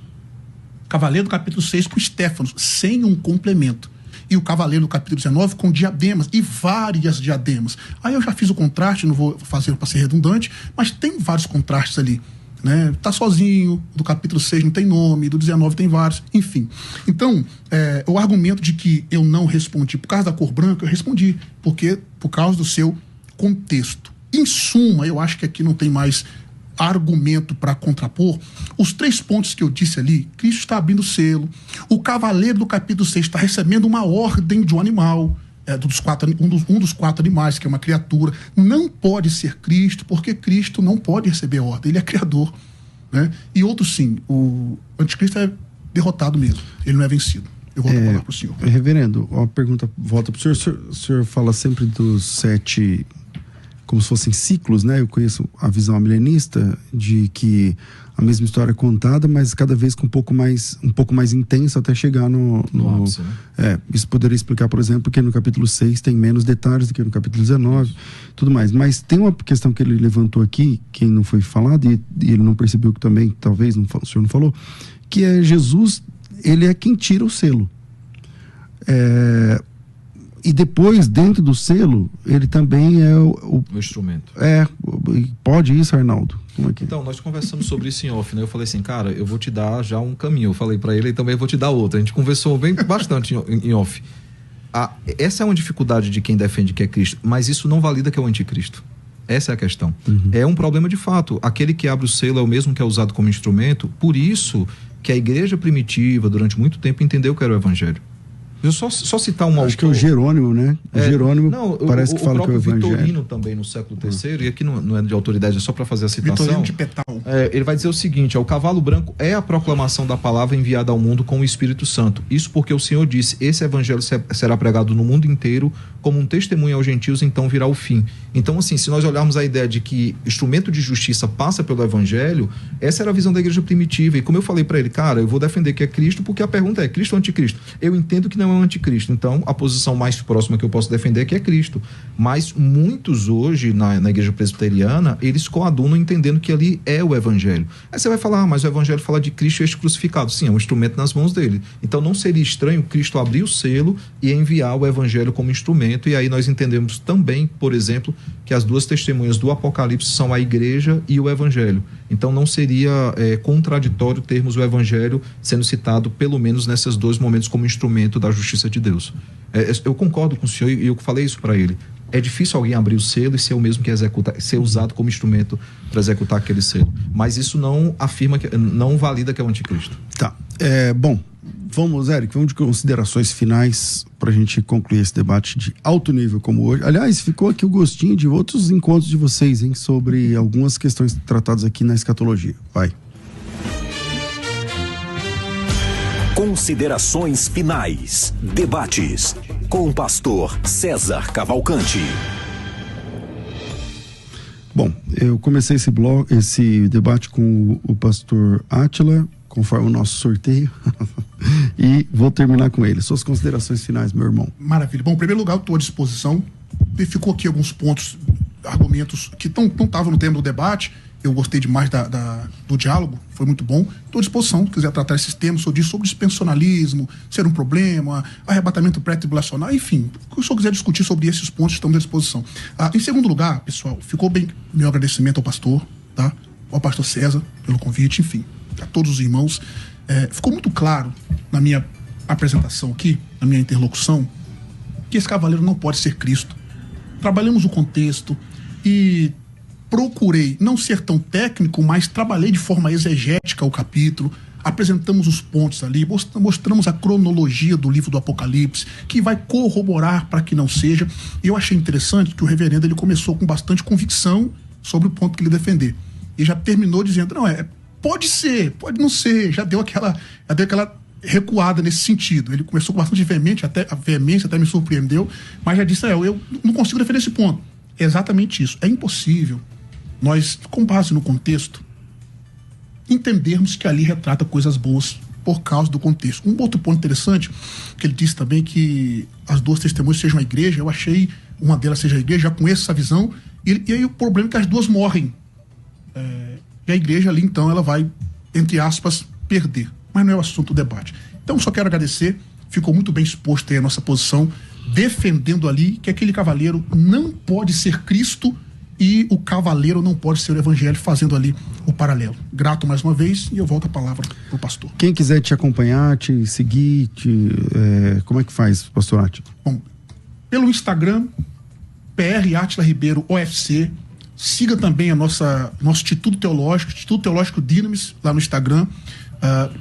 Cavaleiro do capítulo 6 com Estéfanos, sem um complemento. E o cavaleiro do capítulo 19 com diademas, e várias diademas. Aí eu já fiz o contraste, não vou fazer para ser redundante, mas tem vários contrastes ali, né? Tá sozinho, do capítulo 6 não tem nome, do 19 tem vários, enfim. Então, o argumento de que eu não respondi por causa da cor branca, eu respondi, porque por causa do seu contexto. Em suma, eu acho que aqui não tem mais argumento para contrapor. Os 3 pontos que eu disse ali, Cristo está abrindo o selo, o cavaleiro do capítulo 6 está recebendo uma ordem de um animal, um dos 4 animais, que é uma criatura, não pode ser Cristo, porque Cristo não pode receber ordem, ele é criador, né? E outro sim, o anticristo é derrotado mesmo, ele não é vencido. Eu volto a falar para o senhor. Reverendo, a pergunta volta para o senhor. O senhor fala sempre dos 7, como se fossem ciclos, né? Eu conheço a visão milenista de que a mesma história é contada, mas cada vez com um pouco mais intensa até chegar no ápice, né? Isso poderia explicar, por exemplo, que no capítulo 6 tem menos detalhes do que no capítulo 19, tudo mais. Mas tem uma questão que ele levantou aqui, que não foi falado, e ele não percebeu que também, talvez, o senhor não falou, que é Jesus, ele é quem tira o selo. E depois, dentro do selo, ele também é o instrumento. Pode isso, Arnaldo? Como é que... Então, nós conversamos sobre isso em off, né? Eu falei assim, cara, eu vou te dar já um caminho. Eu falei para ele e também vou te dar outro. A gente conversou bastante em off. Essa é uma dificuldade de quem defende que é Cristo, mas isso não valida que é o anticristo. Essa é a questão. É um problema de fato. Aquele que abre o selo é o mesmo que é usado como instrumento, por isso que a igreja primitiva, durante muito tempo, entendeu que era o evangelho. Eu só citar um autor... Acho que é o Jerônimo, né? O Jerônimo parece que fala que é o evangelho. O próprio Vitorino também, no século III, e aqui não é de autoridade, é só para fazer a citação. Vitorino de Petal. Ele vai dizer o seguinte, o cavalo branco é a proclamação da palavra enviada ao mundo com o Espírito Santo. Isso porque o Senhor disse, esse evangelho será pregado no mundo inteiro como um testemunho aos gentios, então virá o fim. Então, assim, se nós olharmos a ideia de que instrumento de justiça passa pelo evangelho, essa era a visão da igreja primitiva. E como eu falei para ele, cara, eu vou defender que é Cristo, porque a pergunta é, Cristo ou anticristo? Eu entendo que não é um anticristo. Então, a posição mais próxima que eu posso defender é que é Cristo. Mas muitos hoje, na igreja presbiteriana, eles coadunam entendendo que ali é o evangelho. Aí você vai falar, mas o evangelho fala de Cristo e este crucificado. Sim, é um instrumento nas mãos dele. Então, não seria estranho Cristo abrir o selo e enviar o evangelho como instrumento. E aí nós entendemos também, por exemplo, que as 2 testemunhas do Apocalipse são a igreja e o evangelho. Então não seria contraditório termos o evangelho sendo citado pelo menos nesses 2 momentos como instrumento da justiça de Deus. Eu concordo com o senhor e eu falei isso para ele. É difícil alguém abrir o selo e ser o mesmo que ser usado como instrumento para executar aquele selo. Mas isso não afirma, não valida que é o anticristo. Tá. Bom, vamos, Eric, vamos de considerações finais para a gente concluir esse debate de alto nível como hoje. Aliás, ficou aqui o gostinho de outros encontros de vocês, hein, sobre algumas questões tratadas aqui na escatologia. Vai. Considerações finais. Debates com o pastor César Cavalcante. Bom, eu comecei esse debate com o pastor Átila, conforme o nosso sorteio, e vou terminar com ele. Suas considerações finais, meu irmão. Maravilha. Bom, em primeiro lugar, eu estou à disposição. Ficou aqui alguns pontos, argumentos que não estavam no tema do debate. Eu gostei demais do diálogo, foi muito bom. Estou à disposição, se quiser tratar esses temas, sobre dispensacionalismo, ser um problema, arrebatamento pré-tribulacional, enfim, se o senhor quiser discutir sobre esses pontos, estamos à disposição. Em segundo lugar, pessoal, ficou bem meu agradecimento ao pastor, tá? Ao pastor César, pelo convite, enfim, a todos os irmãos. Ficou muito claro na minha apresentação aqui, na minha interlocução, que esse cavaleiro não pode ser Cristo. Trabalhamos o contexto e procurei não ser tão técnico, mas trabalhei de forma exegética o capítulo, apresentamos os pontos ali, mostramos a cronologia do livro do Apocalipse, que vai corroborar para que não seja. E eu achei interessante que o reverendo ele começou com bastante convicção sobre o ponto que ele defender. E já terminou dizendo, não, pode ser, pode não ser, já deu aquela recuada nesse sentido. Ele começou com bastante a veemência até me surpreendeu, mas já disse, eu não consigo defender esse ponto. É exatamente isso. É impossível nós, com base no contexto, entendermos que ali retrata coisas boas por causa do contexto. Um outro ponto interessante, que ele disse também que as 2 testemunhas sejam a igreja, eu achei uma delas seja a igreja, já conheço essa visão, e aí o problema é que as 2 morrem. E a igreja ali, então, ela vai, entre aspas, perder. Mas não é o assunto do debate. Então, só quero agradecer, ficou muito bem exposto aí a nossa posição, defendendo ali que aquele cavaleiro não pode ser Cristo e o cavaleiro não pode ser o evangelho, fazendo ali o paralelo. Grato mais uma vez e eu volto a palavra para o pastor. Quem quiser te acompanhar, te seguir, como é que faz, pastor Átila? Bom, pelo Instagram, PR Átila Ribeiro OFC. Siga também nosso Instituto Teológico Dynamis, lá no Instagram.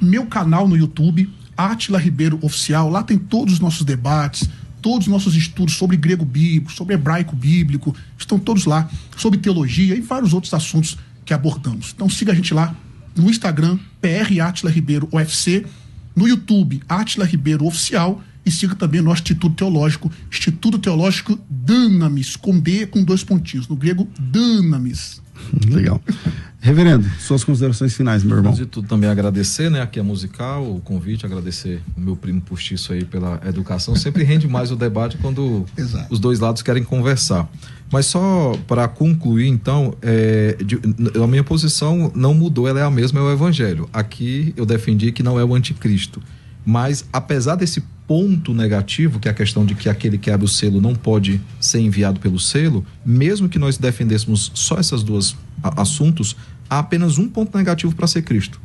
Meu canal no YouTube, Átila Ribeiro Oficial. Lá tem todos os nossos debates, todos os nossos estudos sobre grego bíblico, sobre hebraico bíblico, estão todos lá, sobre teologia e vários outros assuntos que abordamos. Então siga a gente lá no Instagram, PR Átila Ribeiro OFC, no YouTube, Átila Ribeiro Oficial, e siga também nosso Instituto Teológico Dynamis, com D com 2 pontinhos, no grego Dynamis. Legal. Reverendo, suas considerações finais, meu irmão. Antes de tudo, também agradecer, né, aqui a Musical, o convite, agradecer o meu primo postiço aí pela educação. Sempre rende mais o debate quando os dois lados querem conversar. Mas só para concluir, então, a minha posição não mudou, ela é a mesma, é o Evangelho. Aqui eu defendi que não é o anticristo. Mas, apesar desse ponto negativo, que é a questão de que aquele que abre o selo não pode ser enviado pelo selo, mesmo que nós defendêssemos só esses dois assuntos, há apenas um ponto negativo para ser Cristo.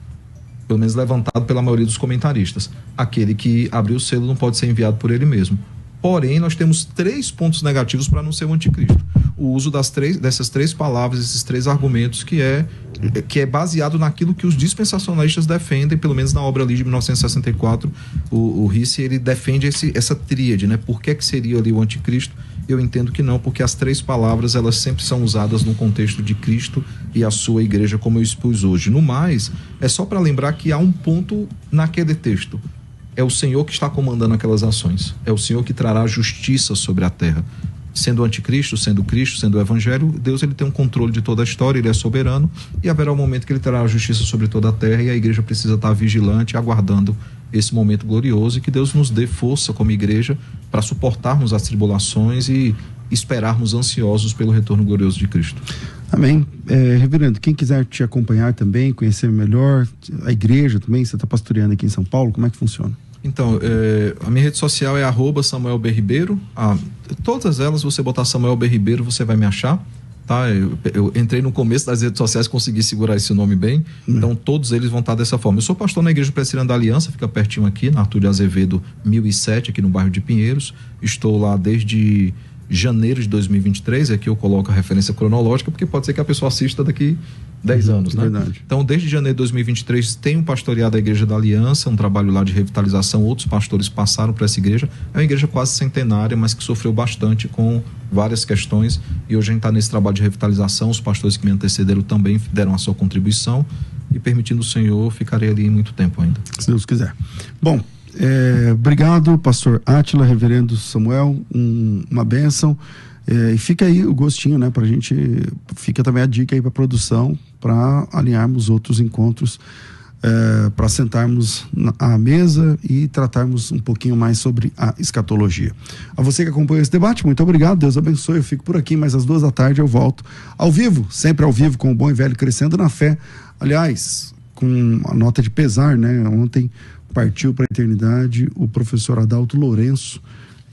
Pelo menos levantado pela maioria dos comentaristas. Aquele que abriu o selo não pode ser enviado por ele mesmo. Porém, nós temos 3 pontos negativos para não ser o anticristo. O uso dessas 3 palavras, esses 3 argumentos, que é baseado naquilo que os dispensacionalistas defendem, pelo menos na obra ali de 1964, o Risse, ele defende essa tríade, né? Por que seria ali o anticristo? Eu entendo que não, porque as 3 palavras, elas sempre são usadas no contexto de Cristo e a sua igreja, como eu expus hoje. No mais, é só para lembrar que há um ponto naquele texto. É o Senhor que está comandando aquelas ações. É o Senhor que trará justiça sobre a terra. Sendo o anticristo, sendo Cristo, sendo o Evangelho, Deus, ele tem um controle de toda a história, ele é soberano, e haverá um momento que ele terá a justiça sobre toda a terra, e a igreja precisa estar vigilante, aguardando esse momento glorioso, e que Deus nos dê força como igreja para suportarmos as tribulações e esperarmos ansiosos pelo retorno glorioso de Cristo. Amém. Reverendo, quem quiser te acompanhar também, conhecer melhor a igreja também, você está pastoreando aqui em São Paulo, como é que funciona? Então, a minha rede social é @SamuelBRibeiro. Todas elas, você botar Samuel B. Ribeiro, você vai me achar, tá? Eu entrei no começo das redes sociais, consegui segurar esse nome bem, então todos eles vão estar dessa forma. Eu sou pastor na Igreja Presbiteriana da Aliança, fica pertinho aqui, na Arthur de Azevedo 1007, aqui no bairro de Pinheiros. Estou lá desde janeiro de 2023, aqui eu coloco a referência cronológica, porque pode ser que a pessoa assista daqui 10 anos, né? Verdade. Então, desde janeiro de 2023, tenho pastoreado a Igreja da Aliança, um trabalho lá de revitalização, outros pastores passaram para essa igreja. É uma igreja quase centenária, mas que sofreu bastante com várias questões, e hoje a gente está nesse trabalho de revitalização. Os pastores que me antecederam também deram a sua contribuição, e permitindo o Senhor, ficarei ali muito tempo ainda. Se Deus quiser. Bom, obrigado, pastor Átila, reverendo Samuel, uma bênção, e fica aí o gostinho, né, pra gente, fica também a dica aí pra produção, para alinharmos outros encontros, para sentarmos à mesa e tratarmos um pouquinho mais sobre a escatologia. A você que acompanhou esse debate, muito obrigado, Deus abençoe, eu fico por aqui, mas às 14h eu volto ao vivo, sempre ao vivo, com o bom e velho Crescendo na Fé. Aliás, com a nota de pesar, né, ontem partiu para a eternidade o professor Adalto Lourenço,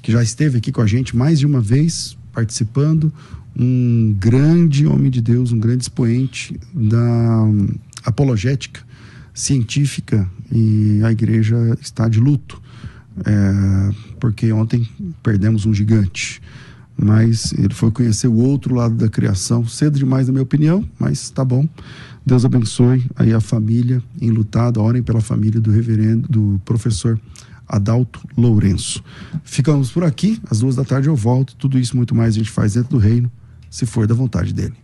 que já esteve aqui com a gente mais de uma vez, participando, um grande homem de Deus, um grande expoente da apologética científica, e a igreja está de luto, porque ontem perdemos um gigante, mas ele foi conhecer o outro lado da criação, cedo demais na minha opinião, mas tá bom. Deus abençoe aí a família enlutada, orem pela família do professor Adalto Lourenço. Ficamos por aqui, às 14h eu volto, tudo isso muito mais a gente faz dentro do reino, se for da vontade dele.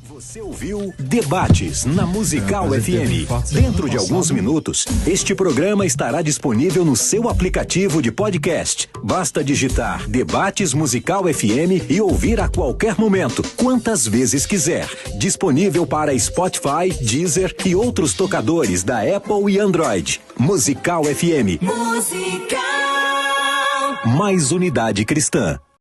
Você ouviu Debates na Musical FM. Dentro de alguns minutos, este programa estará disponível no seu aplicativo de podcast. Basta digitar Debates Musical FM e ouvir a qualquer momento, quantas vezes quiser. Disponível para Spotify, Deezer e outros tocadores da Apple e Android. Musical FM. Musical. Mais unidade cristã.